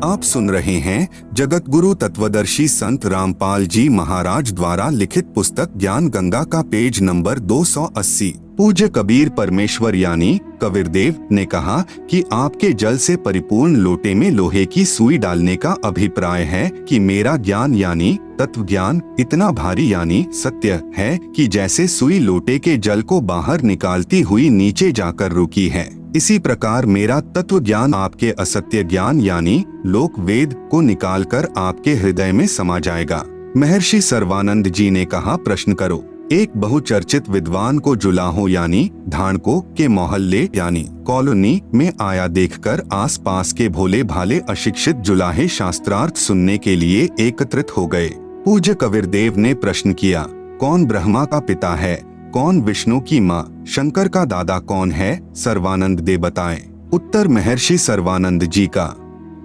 आप सुन रहे हैं जगत गुरु तत्वदर्शी संत रामपाल जी महाराज द्वारा लिखित पुस्तक ज्ञान गंगा का पेज नंबर 280। पूज्य कबीर परमेश्वर यानी कबीरदेव ने कहा कि आपके जल से परिपूर्ण लोटे में लोहे की सुई डालने का अभिप्राय है कि मेरा ज्ञान यानी तत्व ज्ञान इतना भारी यानी सत्य है कि जैसे सुई लोटे के जल को बाहर निकालती हुई नीचे जाकर रुकी है, इसी प्रकार मेरा तत्व ज्ञान आपके असत्य ज्ञान यानी लोक वेद को निकालकर आपके हृदय में समा जाएगा। महर्षि सर्वानंद जी ने कहा, प्रश्न करो। एक बहुचर्चित विद्वान को जुलाहो यानी धाणकों के मोहल्ले यानी कॉलोनी में आया देखकर आसपास के भोले भाले अशिक्षित जुलाहे शास्त्रार्थ सुनने के लिए एकत्रित हो गए। पूज्य कबीरदेव ने प्रश्न किया, कौन ब्रह्मा का पिता है, कौन विष्णु की माँ, शंकर का दादा कौन है? सर्वानंद दे बताएं। उत्तर महर्षि सर्वानंद जी का,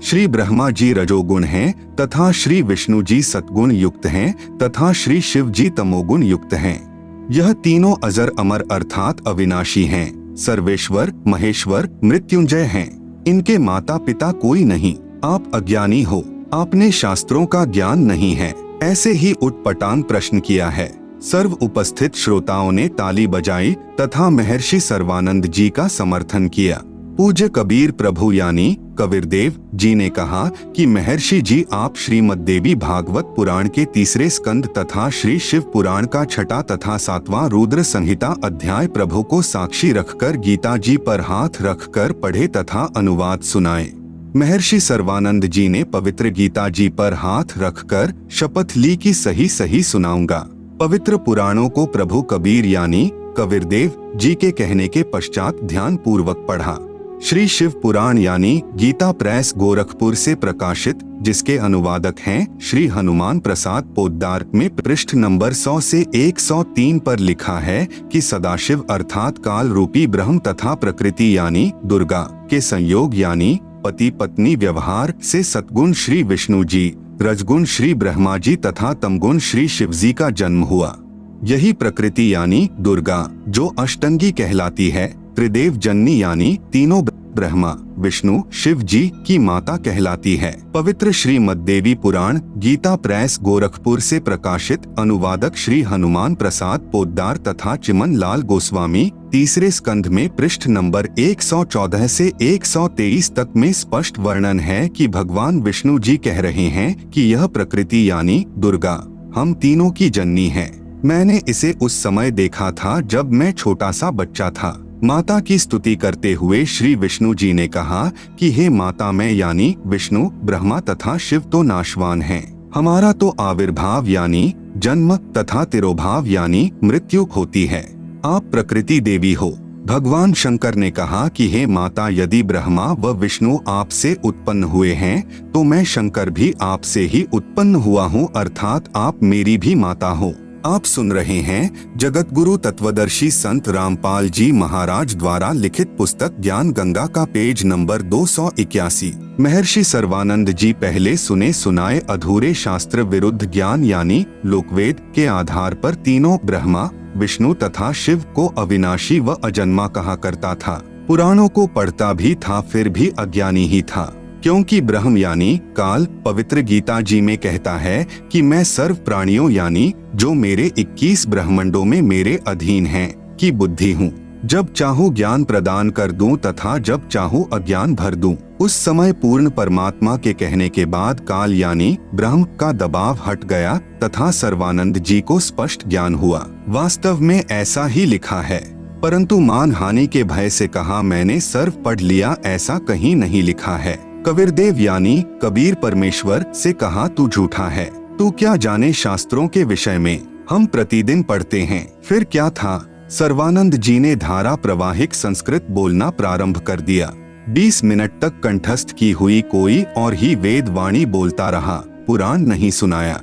श्री ब्रह्मा जी रजोगुण हैं तथा श्री विष्णु जी सतगुण युक्त हैं तथा श्री शिव जी तमोगुण युक्त हैं। यह तीनों अजर अमर अर्थात अविनाशी हैं, सर्वेश्वर महेश्वर मृत्युंजय हैं। इनके माता पिता कोई नहीं। आप अज्ञानी हो, आपने शास्त्रों का ज्ञान नहीं है। ऐसे ही उटपटांग प्रश्न किया है। सर्व उपस्थित श्रोताओं ने ताली बजाई तथा महर्षि सर्वानंद जी का समर्थन किया। पूज्य कबीर प्रभु यानी कबीरदेव जी ने कहा कि महर्षि जी, आप श्रीमद् देवी भागवत पुराण के 3 स्कंद तथा श्री शिव पुराण का 6 तथा 7वां रुद्र संहिता अध्याय प्रभु को साक्षी रखकर गीता जी पर हाथ रखकर पढ़े तथा अनुवाद सुनाए। महर्षि सर्वानंद जी ने पवित्र गीता जी पर हाथ रखकर शपथ ली कि सही सही सुनाऊंगा। पवित्र पुराणों को प्रभु कबीर यानी कबीरदेव जी के कहने के पश्चात ध्यान पूर्वक पढ़ा। श्री शिव पुराण यानी गीता प्रेस गोरखपुर से प्रकाशित, जिसके अनुवादक हैं श्री हनुमान प्रसाद पोद्दार, में पृष्ठ नंबर 100 से 103 पर लिखा है कि सदाशिव अर्थात काल रूपी ब्रह्म तथा प्रकृति यानी दुर्गा के संयोग यानी पति पत्नी व्यवहार से सतगुण श्री विष्णु जी, रजगुण श्री ब्रह्मा जी तथा तमगुण श्री शिव जी का जन्म हुआ। यही प्रकृति यानी दुर्गा, जो अष्टंगी कहलाती है, त्रिदेव जननी यानी तीनों ब्रह्मा विष्णु शिव जी की माता कहलाती है। पवित्र श्रीमद् देवी पुराण गीता प्रेस गोरखपुर से प्रकाशित, अनुवादक श्री हनुमान प्रसाद पोद्दार तथा चिमन लाल गोस्वामी, 3 स्कंध में पृष्ठ नंबर 114 से 123 तक में स्पष्ट वर्णन है कि भगवान विष्णु जी कह रहे हैं कि यह प्रकृति यानी दुर्गा हम तीनों की जननी है। मैंने इसे उस समय देखा था जब मैं छोटा सा बच्चा था। माता की स्तुति करते हुए श्री विष्णु जी ने कहा कि हे माता, मैं यानी विष्णु ब्रह्मा तथा शिव तो नाशवान हैं। हमारा तो आविर्भाव यानी जन्म तथा तिरोभाव यानी मृत्यु होती है। आप प्रकृति देवी हो। भगवान शंकर ने कहा कि हे माता, यदि ब्रह्मा व विष्णु आपसे उत्पन्न हुए हैं तो मैं शंकर भी आपसे ही उत्पन्न हुआ हूँ, अर्थात आप मेरी भी माता हो। आप सुन रहे हैं जगत गुरु तत्वदर्शी संत रामपाल जी महाराज द्वारा लिखित पुस्तक ज्ञान गंगा का पेज नंबर 281। महर्षि सर्वानंद जी पहले सुने सुनाए अधूरे शास्त्र विरुद्ध ज्ञान यानी लोकवेद के आधार पर तीनों ब्रह्मा विष्णु तथा शिव को अविनाशी व अजन्मा कहा करता था। पुराणों को पढ़ता भी था, फिर भी अज्ञानी ही था, क्योंकि ब्रह्म यानी काल पवित्र गीता जी में कहता है कि मैं सर्व प्राणियों यानी जो मेरे 21 ब्रह्मांडों में मेरे अधीन हैं की बुद्धि हूँ। जब चाहूँ ज्ञान प्रदान कर दूं तथा जब चाहूँ अज्ञान भर दूं। उस समय पूर्ण परमात्मा के कहने के बाद काल यानी ब्रह्म का दबाव हट गया तथा सर्वानंद जी को स्पष्ट ज्ञान हुआ। वास्तव में ऐसा ही लिखा है, परंतु मान हानि के भय से कहा मैंने सर्व पढ़ लिया, ऐसा कहीं नहीं लिखा है। कबीरदेव यानी कबीर परमेश्वर से कहा, तू झूठा है, तू क्या जाने शास्त्रों के विषय में, हम प्रतिदिन पढ़ते हैं। फिर क्या था? सर्वानंद जी ने धारा प्रवाहिक संस्कृत बोलना प्रारंभ कर दिया। 20 मिनट तक कंठस्थ की हुई कोई और ही वेद वाणी बोलता रहा, पुराण नहीं सुनाया।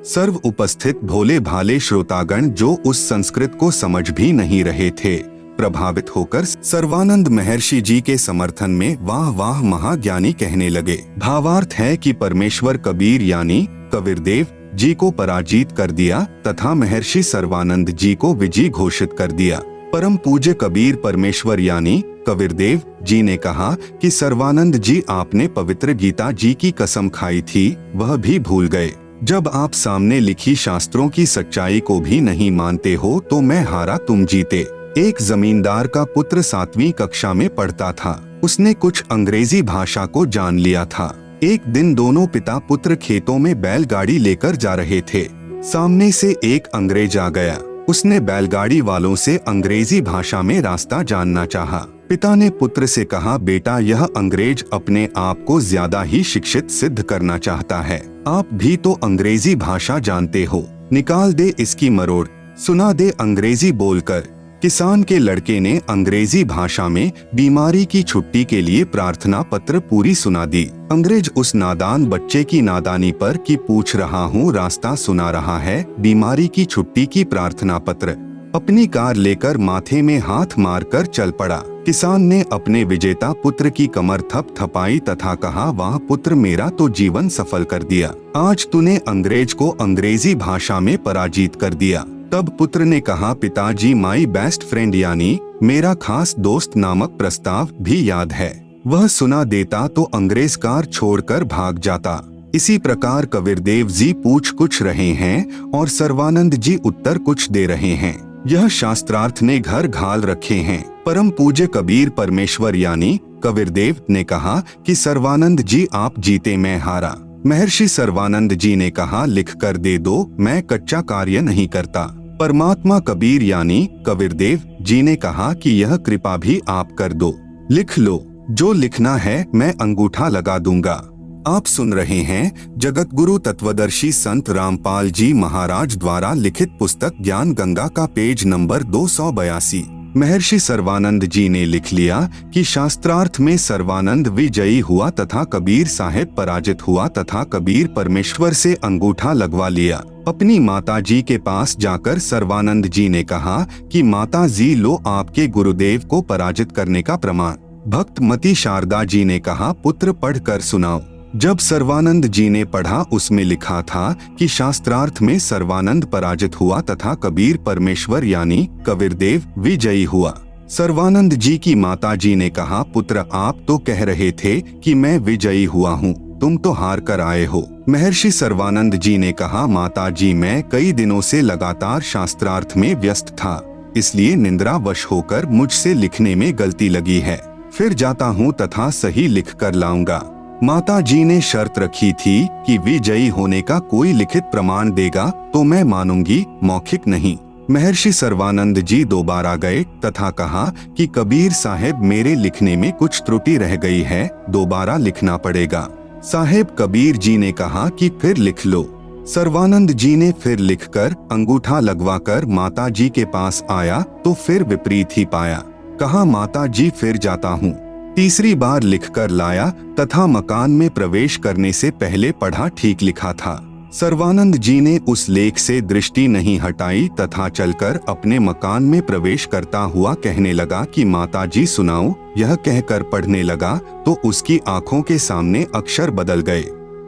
सर्व उपस्थित भोले भाले श्रोतागण जो उस संस्कृत को समझ भी नहीं रहे थे, प्रभावित होकर सर्वानंद महर्षि जी के समर्थन में वाह वाह महाज्ञानी कहने लगे। भावार्थ है कि परमेश्वर कबीर यानी कबीरदेव जी को पराजित कर दिया तथा महर्षि सर्वानंद जी को विजयी घोषित कर दिया। परम पूज्य कबीर परमेश्वर यानी कबीरदेव जी ने कहा कि सर्वानंद जी, आपने पवित्र गीता जी की कसम खाई थी, वह भी भूल गए। जब आप सामने लिखी शास्त्रों की सच्चाई को भी नहीं मानते हो तो मैं हारा, तुम जीते। एक जमींदार का पुत्र 7वीं कक्षा में पढ़ता था। उसने कुछ अंग्रेजी भाषा को जान लिया था। एक दिन दोनों पिता पुत्र खेतों में बैलगाड़ी लेकर जा रहे थे। सामने से एक अंग्रेज आ गया। उसने बैलगाड़ी वालों से अंग्रेजी भाषा में रास्ता जानना चाहा। पिता ने पुत्र से कहा, बेटा, यह अंग्रेज अपने आप को ज्यादा ही शिक्षित सिद्ध करना चाहता है। आप भी तो अंग्रेजी भाषा जानते हो, निकाल दे इसकी मरोड़, सुना दे अंग्रेजी बोलकर। किसान के लड़के ने अंग्रेजी भाषा में बीमारी की छुट्टी के लिए प्रार्थना पत्र पूरी सुना दी। अंग्रेज उस नादान बच्चे की नादानी पर कि पूछ रहा हूँ, रास्ता सुना रहा है, बीमारी की छुट्टी की प्रार्थना पत्र। अपनी कार लेकर माथे में हाथ मारकर चल पड़ा। किसान ने अपने विजेता पुत्र की कमर थपथपाई तथा कहा, वाह पुत्र, मेरा तो जीवन सफल कर दिया। आज तूने अंग्रेज को अंग्रेजी भाषा में पराजित कर दिया। तब पुत्र ने कहा, पिताजी, माई बेस्ट फ्रेंड यानी मेरा खास दोस्त नामक प्रस्ताव भी याद है। वह सुना देता तो अंग्रेज कार छोड़कर भाग जाता। इसी प्रकार कबीरदेव जी पूछ कुछ रहे हैं और सर्वानंद जी उत्तर कुछ दे रहे हैं। यह शास्त्रार्थ ने घर घाल रखे हैं। परम पूज्य कबीर परमेश्वर यानी कबीरदेव ने कहा कि सर्वानंद जी, आप जीते, मैं हारा। महर्षि सर्वानंद जी ने कहा, लिख कर दे दो, मैं कच्चा कार्य नहीं करता। परमात्मा कबीर यानी कबीरदेव जी ने कहा कि यह कृपा भी आप कर दो, लिख लो, जो लिखना है मैं अंगूठा लगा दूंगा। आप सुन रहे हैं जगत गुरु तत्वदर्शी संत रामपाल जी महाराज द्वारा लिखित पुस्तक ज्ञान गंगा का पेज नंबर 282। महर्षि सर्वानंद जी ने लिख लिया कि शास्त्रार्थ में सर्वानंद विजयी हुआ तथा कबीर साहेब पराजित हुआ तथा कबीर परमेश्वर से अंगूठा लगवा लिया। अपनी माता जी के पास जाकर सर्वानंद जी ने कहा कि माता जी, लो आपके गुरुदेव को पराजित करने का प्रमाण। भक्त मती शारदा जी ने कहा, पुत्र पढ़ कर सुनाओ। जब सर्वानंद जी ने पढ़ा, उसमें लिखा था कि शास्त्रार्थ में सर्वानंद पराजित हुआ तथा कबीर परमेश्वर यानी कबीरदेव विजयी हुआ। सर्वानंद जी की माता जी ने कहा, पुत्र, आप तो कह रहे थे कि मैं विजयी हुआ हूँ, तुम तो हार कर आए हो। महर्षि सर्वानंद जी ने कहा, माता जी, मैं कई दिनों से लगातार शास्त्रार्थ में व्यस्त था, इसलिए निंद्रावश होकर मुझसे लिखने में गलती लगी है। फिर जाता हूँ तथा सही लिख कर लाऊंगा। माता जी ने शर्त रखी थी कि विजयी होने का कोई लिखित प्रमाण देगा तो मैं मानूंगी, मौखिक नहीं। महर्षि सर्वानंद जी दोबारा गए तथा कहा कि कबीर साहेब, मेरे लिखने में कुछ त्रुटि रह गई है, दोबारा लिखना पड़ेगा। साहेब कबीर जी ने कहा कि फिर लिख लो। सर्वानंद जी ने फिर लिखकर अंगूठा लगवाकर माता जी के पास आया तो फिर विपरीत ही पाया। कहा, माता जी, फिर जाता हूँ। तीसरी बार लिखकर लाया तथा मकान में प्रवेश करने से पहले पढ़ा, ठीक लिखा था। सर्वानंद जी ने उस लेख से दृष्टि नहीं हटाई तथा चलकर अपने मकान में प्रवेश करता हुआ कहने लगा कि माता जी सुनाओ। यह कहकर पढ़ने लगा तो उसकी आंखों के सामने अक्षर बदल गए।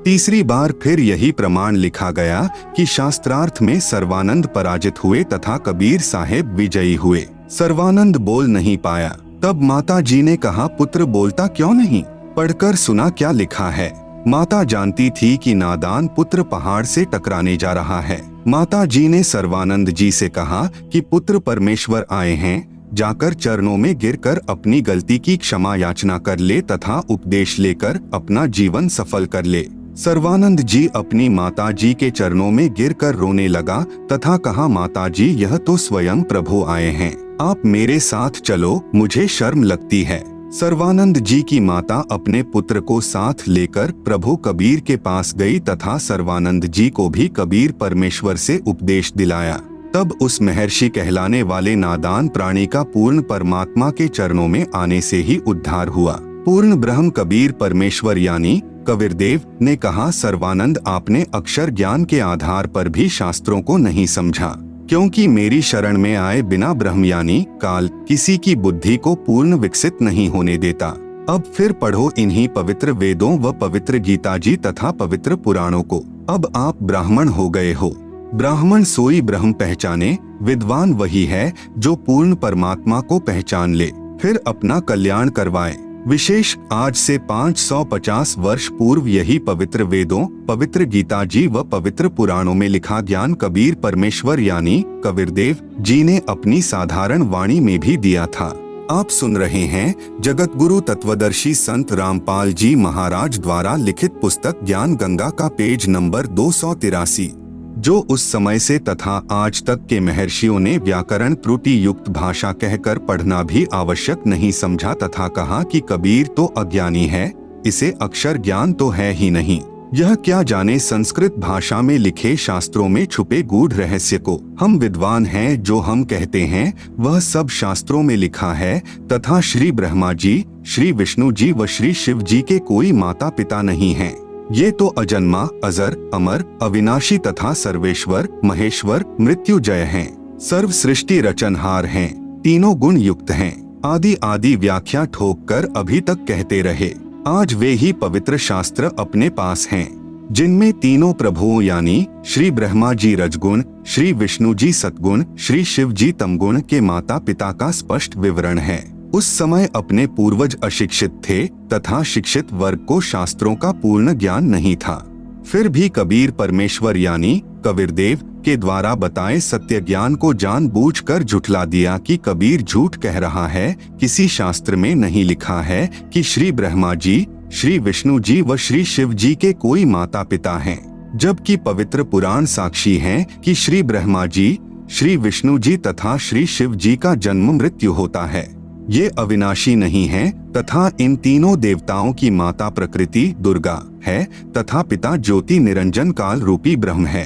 तीसरी बार फिर यही प्रमाण लिखा गया कि शास्त्रार्थ में सर्वानंद पराजित हुए तथा कबीर साहेब विजयी हुए। सर्वानंद बोल नहीं पाया। तब माता जी ने कहा, पुत्र बोलता क्यों नहीं, पढ़कर सुना क्या लिखा है। माता जानती थी कि नादान पुत्र पहाड़ से टकराने जा रहा है। माता जी ने सर्वानंद जी से कहा कि पुत्र परमेश्वर आए हैं, जाकर चरणों में गिरकर अपनी गलती की क्षमा याचना कर ले तथा उपदेश लेकर अपना जीवन सफल कर ले। सर्वानंद जी अपनी माता जी के चरणों में गिरकर रोने लगा तथा कहा, माता जी, यह तो स्वयं प्रभु आए हैं, आप मेरे साथ चलो, मुझे शर्म लगती है। सर्वानंद जी की माता अपने पुत्र को साथ लेकर प्रभु कबीर के पास गई तथा सर्वानंद जी को भी कबीर परमेश्वर से उपदेश दिलाया। तब उस महर्षि कहलाने वाले नादान प्राणी का पूर्ण परमात्मा के चरणों में आने से ही उद्धार हुआ। पूर्ण ब्रह्म कबीर परमेश्वर यानी कबीरदेव ने कहा, सर्वानंद, आपने अक्षर ज्ञान के आधार पर भी शास्त्रों को नहीं समझा, क्योंकि मेरी शरण में आए बिना ब्रह्म यानी काल किसी की बुद्धि को पूर्ण विकसित नहीं होने देता। अब फिर पढ़ो इन्हीं पवित्र वेदों व पवित्र गीता जी तथा पवित्र पुराणों को। अब आप ब्राह्मण हो गए हो, ब्राह्मण सोई ब्रह्म पहचाने, विद्वान वही है जो पूर्ण परमात्मा को पहचान ले, फिर अपना कल्याण करवाए। विशेष आज से 550 वर्ष पूर्व यही पवित्र वेदों, पवित्र गीता जी व पवित्र पुराणों में लिखा ज्ञान कबीर परमेश्वर यानी कबीरदेव जी ने अपनी साधारण वाणी में भी दिया था। आप सुन रहे हैं जगत गुरु तत्वदर्शी संत रामपाल जी महाराज द्वारा लिखित पुस्तक ज्ञान गंगा का पेज नंबर 283, जो उस समय से तथा आज तक के महर्षियों ने व्याकरण त्रुटि युक्त भाषा कहकर पढ़ना भी आवश्यक नहीं समझा तथा कहा कि कबीर तो अज्ञानी है, इसे अक्षर ज्ञान तो है ही नहीं। यह क्या जाने संस्कृत भाषा में लिखे शास्त्रों में छुपे गूढ़ रहस्य को। हम विद्वान हैं, जो हम कहते हैं वह सब शास्त्रों में लिखा है तथा श्री ब्रह्मा जी, श्री विष्णु जी व श्री शिव जी के कोई माता पिता नहीं हैं। ये तो अजन्मा, अजर, अमर, अविनाशी तथा सर्वेश्वर, महेश्वर, मृत्युजय हैं, सर्व सृष्टि रचनहार हैं, तीनों गुण युक्त हैं, आदि आदि व्याख्या ठोक कर अभी तक कहते रहे। आज वे ही पवित्र शास्त्र अपने पास हैं, जिनमें तीनों प्रभुओं यानी श्री ब्रह्मा जी रजगुण, श्री विष्णु जी सतगुण, श्री शिव जी तमगुण के माता पिता का स्पष्ट विवरण है। उस समय अपने पूर्वज अशिक्षित थे तथा शिक्षित वर्ग को शास्त्रों का पूर्ण ज्ञान नहीं था। फिर भी कबीर परमेश्वर यानी कबीरदेव के द्वारा बताए सत्य ज्ञान को जानबूझकर झुठला दिया कि कबीर झूठ कह रहा है। किसी शास्त्र में नहीं लिखा है कि श्री ब्रह्मा जी, श्री विष्णु जी व श्री शिव जी के कोई माता पिता हैं, जबकि पवित्र पुराण साक्षी हैं कि श्री ब्रह्मा जी, श्री विष्णु जी तथा श्री शिव जी का जन्म मृत्यु होता है। ये अविनाशी नहीं है तथा इन तीनों देवताओं की माता प्रकृति दुर्गा है तथा पिता ज्योति निरंजन काल रूपी ब्रह्म है।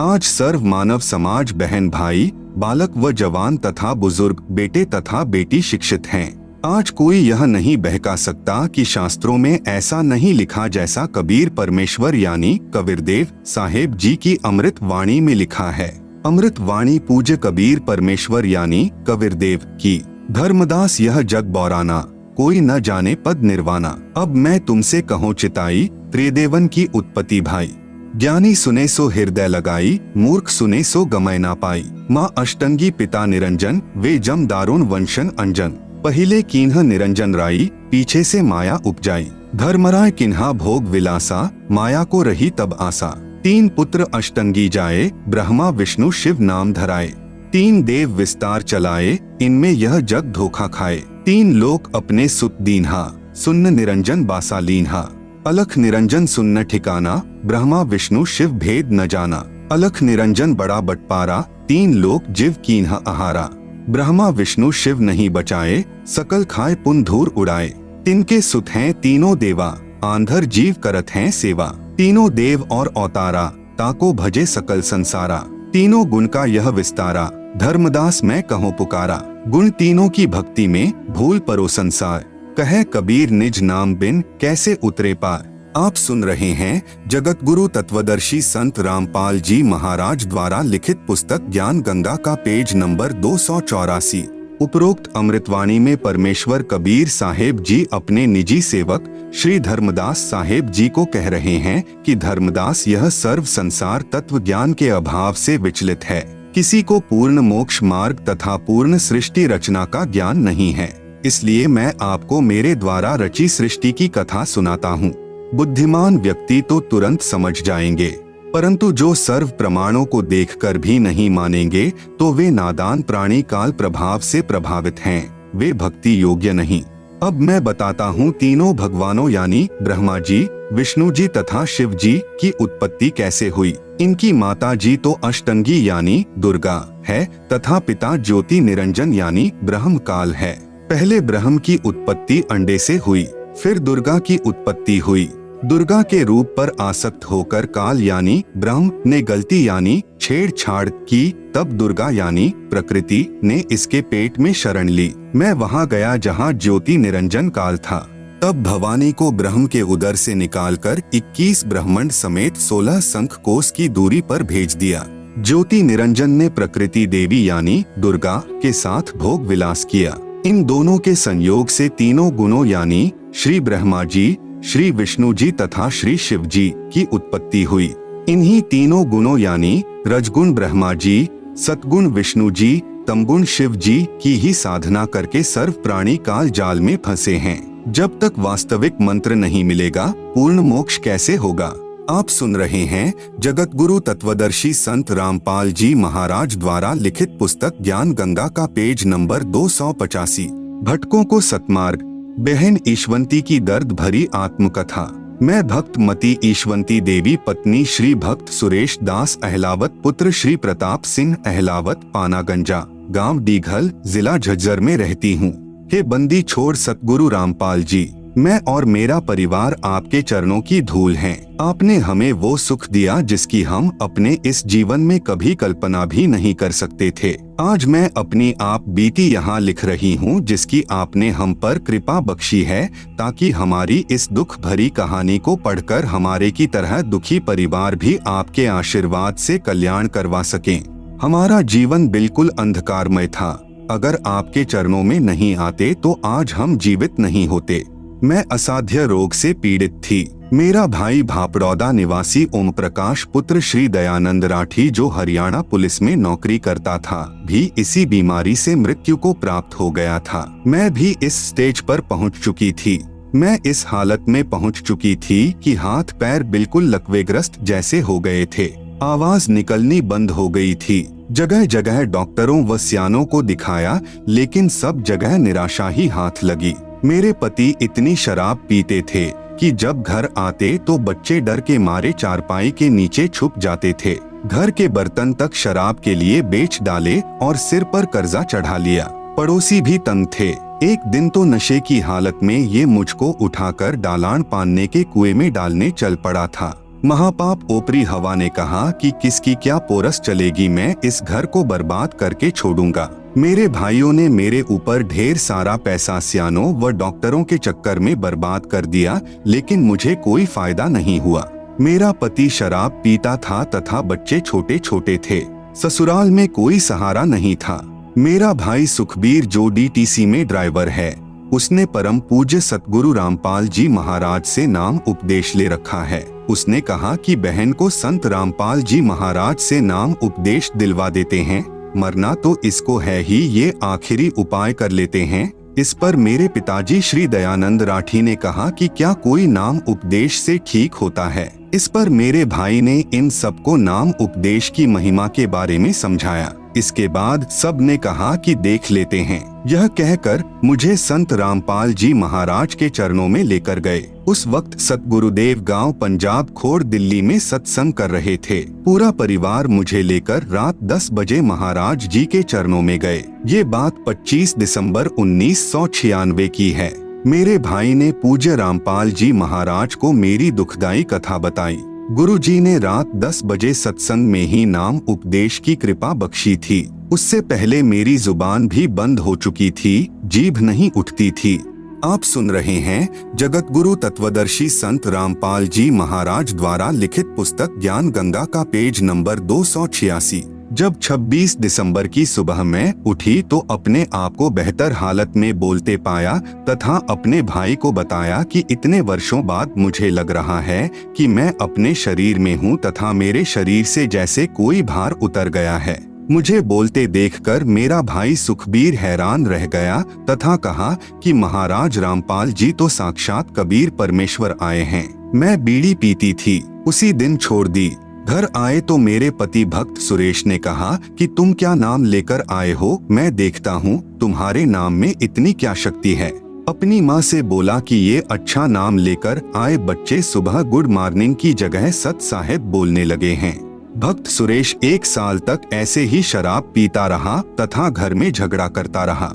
आज सर्व मानव समाज, बहन भाई, बालक व जवान तथा बुजुर्ग, बेटे तथा बेटी शिक्षित हैं। आज कोई यह नहीं बहका सकता कि शास्त्रों में ऐसा नहीं लिखा जैसा कबीर परमेश्वर यानी कबीरदेव साहेब जी की अमृत वाणी में लिखा है। अमृत वाणी पूज्य कबीर परमेश्वर यानी कबीरदेव की। धर्मदास यह जग बौराना, कोई न जाने पद निर्वाणा। अब मैं तुमसे कहूँ चिताई, त्रिदेवन की उत्पत्ति भाई। ज्ञानी सुने सो हृदय लगाई, मूर्ख सुने सो गमय ना पाई। माँ अष्टंगी पिता निरंजन, वे जम दारुण वंशन अंजन। पहिले कीन्ह निरंजन राई, पीछे से माया उपजाई। धर्मराय किन्हा भोग विलासा, माया को रही तब आसा। तीन पुत्र अष्टंगी जाए, ब्रह्मा विष्णु शिव नाम धराए। तीन देव विस्तार चलाए, इनमें यह जग धोखा खाए। तीन लोक अपने सुत दीन्हा, सुन्न निरंजन बासा लीन्हा। अलख निरंजन सुन्न ठिकाना, ब्रह्मा विष्णु शिव भेद न जाना। अलख निरंजन बड़ा बटपारा, तीन लोक जीव कीन्हा आहारा। ब्रह्मा विष्णु शिव नहीं बचाए, सकल खाए पुन धूर उड़ाए। तिनके सुत हैं तीनों देवा, आंधर जीव करत हैं सेवा। तीनों देव और अवतारा, ताको भजे सकल संसारा। तीनों गुण का यह विस्तारा, धर्मदास मैं कहूँ पुकारा। गुण तीनों की भक्ति में, भूल परो संसार। कहे कबीर निज नाम बिन, कैसे उतरे पार। आप सुन रहे हैं जगत गुरु तत्वदर्शी संत रामपाल जी महाराज द्वारा लिखित पुस्तक ज्ञान गंगा का पेज नंबर 284। उपरोक्त अमृतवाणी में परमेश्वर कबीर साहेब जी अपने निजी सेवक श्री धर्मदास साहेब जी को कह रहे हैं कि धर्मदास, यह सर्व संसार तत्व ज्ञान के अभाव से विचलित है। किसी को पूर्ण मोक्ष मार्ग तथा पूर्ण सृष्टि रचना का ज्ञान नहीं है। इसलिए मैं आपको मेरे द्वारा रची सृष्टि की कथा सुनाता हूँ। बुद्धिमान व्यक्ति तो तुरंत समझ जाएंगे, परंतु जो सर्व प्रमाणों को देखकर भी नहीं मानेंगे तो वे नादान प्राणी काल प्रभाव से प्रभावित हैं, वे भक्ति योग्य नहीं। अब मैं बताता हूँ तीनों भगवानों यानी ब्रह्मा जी, विष्णु जी तथा शिव जी की उत्पत्ति कैसे हुई। इनकी माता जी तो अष्टंगी यानी दुर्गा है तथा पिता ज्योति निरंजन यानी ब्रह्म काल है। पहले ब्रह्म की उत्पत्ति अंडे से हुई, फिर दुर्गा की उत्पत्ति हुई। दुर्गा के रूप पर आसक्त होकर काल यानी ब्रह्म ने गलती यानी छेड़छाड़ की, तब दुर्गा यानी प्रकृति ने इसके पेट में शरण ली। मैं वहां गया जहां ज्योति निरंजन काल था। तब भवानी को ब्रह्म के उदर से निकालकर 21 ब्रह्मांड समेत 16 शंख कोस की दूरी पर भेज दिया। ज्योति निरंजन ने प्रकृति देवी यानी दुर्गा के साथ भोग विलास किया। इन दोनों के संयोग से तीनों गुणों यानी श्री ब्रह्मा जी, श्री विष्णु जी तथा श्री शिव जी की उत्पत्ति हुई। इन्हीं तीनों गुणों यानी रजगुण ब्रह्मा जी, सतगुण विष्णु जी, तमगुण शिव जी की ही साधना करके सर्व प्राणी काल जाल में फंसे हैं। जब तक वास्तविक मंत्र नहीं मिलेगा पूर्ण मोक्ष कैसे होगा। आप सुन रहे हैं जगत गुरु तत्वदर्शी संत रामपाल जी महाराज द्वारा लिखित पुस्तक ज्ञान गंगा का पेज नंबर 285, भटकों को सतमार्ग, बहन ईशवंती की दर्द भरी आत्मकथा। मैं भक्त मती ईशवंती देवी पत्नी श्री भक्त सुरेश दास अहलावत पुत्र श्री प्रताप सिंह अहलावत पानागंजा गांव डीघल जिला झज्जर में रहती हूँ। हे बंदी छोड़ सतगुरु रामपाल जी, मैं और मेरा परिवार आपके चरणों की धूल हैं। आपने हमें वो सुख दिया जिसकी हम अपने इस जीवन में कभी कल्पना भी नहीं कर सकते थे। आज मैं अपनी आप बीती यहाँ लिख रही हूँ जिसकी आपने हम पर कृपा बख्शी है, ताकि हमारी इस दुख भरी कहानी को पढ़कर हमारे की तरह दुखी परिवार भी आपके आशीर्वाद से कल्याण करवा सकें। हमारा जीवन बिल्कुल अंधकारमय था। अगर आपके चरणों में नहीं आते तो आज हम जीवित नहीं होते। मैं असाध्य रोग से पीड़ित थी। मेरा भाई भापड़ौदा निवासी ओम प्रकाश पुत्र श्री दयानंद राठी जो हरियाणा पुलिस में नौकरी करता था, भी इसी बीमारी से मृत्यु को प्राप्त हो गया था। मैं भी इस स्टेज पर पहुंच चुकी थी। मैं इस हालत में पहुंच चुकी थी कि हाथ पैर बिल्कुल लकवेग्रस्त जैसे हो गए थे। आवाज निकलनी बंद हो गई थी। जगह जगह डॉक्टरों व सियानों को दिखाया, लेकिन सब जगह निराशा ही हाथ लगी। मेरे पति इतनी शराब पीते थे कि जब घर आते तो बच्चे डर के मारे चारपाई के नीचे छुप जाते थे। घर के बर्तन तक शराब के लिए बेच डाले और सिर पर कर्जा चढ़ा लिया। पड़ोसी भी तंग थे। एक दिन तो नशे की हालत में ये मुझको उठाकर डालान पानने के कुएं में डालने चल पड़ा था। महापाप ओपरी हवा ने कहा कि किसकी क्या पोरस चलेगी, मैं इस घर को बर्बाद करके छोड़ूंगा। मेरे भाइयों ने मेरे ऊपर ढेर सारा पैसा सियानों व डॉक्टरों के चक्कर में बर्बाद कर दिया, लेकिन मुझे कोई फायदा नहीं हुआ। मेरा पति शराब पीता था तथा बच्चे छोटे छोटे थे। ससुराल में कोई सहारा नहीं था। मेरा भाई सुखबीर जो डीटीसी में ड्राइवर है, उसने परम पूज्य सतगुरु रामपाल जी महाराज से नाम उपदेश ले रखा है। उसने कहा कि बहन को संत रामपाल जी महाराज से नाम उपदेश दिलवा देते हैं, मरना तो इसको है ही, ये आखिरी उपाय कर लेते हैं। इस पर मेरे पिताजी श्री दयानंद राठी ने कहा कि क्या कोई नाम उपदेश से ठीक होता है। इस पर मेरे भाई ने इन सबको नाम उपदेश की महिमा के बारे में समझाया। इसके बाद सब ने कहा कि देख लेते हैं। यह कहकर मुझे संत रामपाल जी महाराज के चरणों में लेकर गए। उस वक्त सतगुरुदेव गांव पंजाब खोड़ दिल्ली में सत्संग कर रहे थे। पूरा परिवार मुझे लेकर रात 10 बजे महाराज जी के चरणों में गए। ये बात 25 दिसंबर 1996 की है। मेरे भाई ने पूज्य रामपाल जी महाराज को मेरी दुखदाई कथा बताई। गुरुजी ने रात 10 बजे सत्संग में ही नाम उपदेश की कृपा बख्शी थी। उससे पहले मेरी जुबान भी बंद हो चुकी थी, जीभ नहीं उठती थी। आप सुन रहे हैं जगत गुरु तत्वदर्शी संत रामपाल जी महाराज द्वारा लिखित पुस्तक ज्ञान गंगा का पेज नंबर 286। जब 26 दिसंबर की सुबह में उठी तो अपने आप को बेहतर हालत में बोलते पाया तथा अपने भाई को बताया कि इतने वर्षों बाद मुझे लग रहा है कि मैं अपने शरीर में हूँ तथा मेरे शरीर से जैसे कोई भार उतर गया है। मुझे बोलते देखकर मेरा भाई सुखबीर हैरान रह गया तथा कहा कि महाराज रामपाल जी तो साक्षात कबीर परमेश्वर आए हैं। मैं बीड़ी पीती थी, उसी दिन छोड़ दी। घर आए तो मेरे पति भक्त सुरेश ने कहा कि तुम क्या नाम लेकर आए हो, मैं देखता हूँ तुम्हारे नाम में इतनी क्या शक्ति है। अपनी माँ से बोला कि ये अच्छा नाम लेकर आए बच्चे सुबह गुड मॉर्निंग की जगह सत साहेब बोलने लगे हैं। भक्त सुरेश 1 साल तक ऐसे ही शराब पीता रहा तथा घर में झगड़ा करता रहा।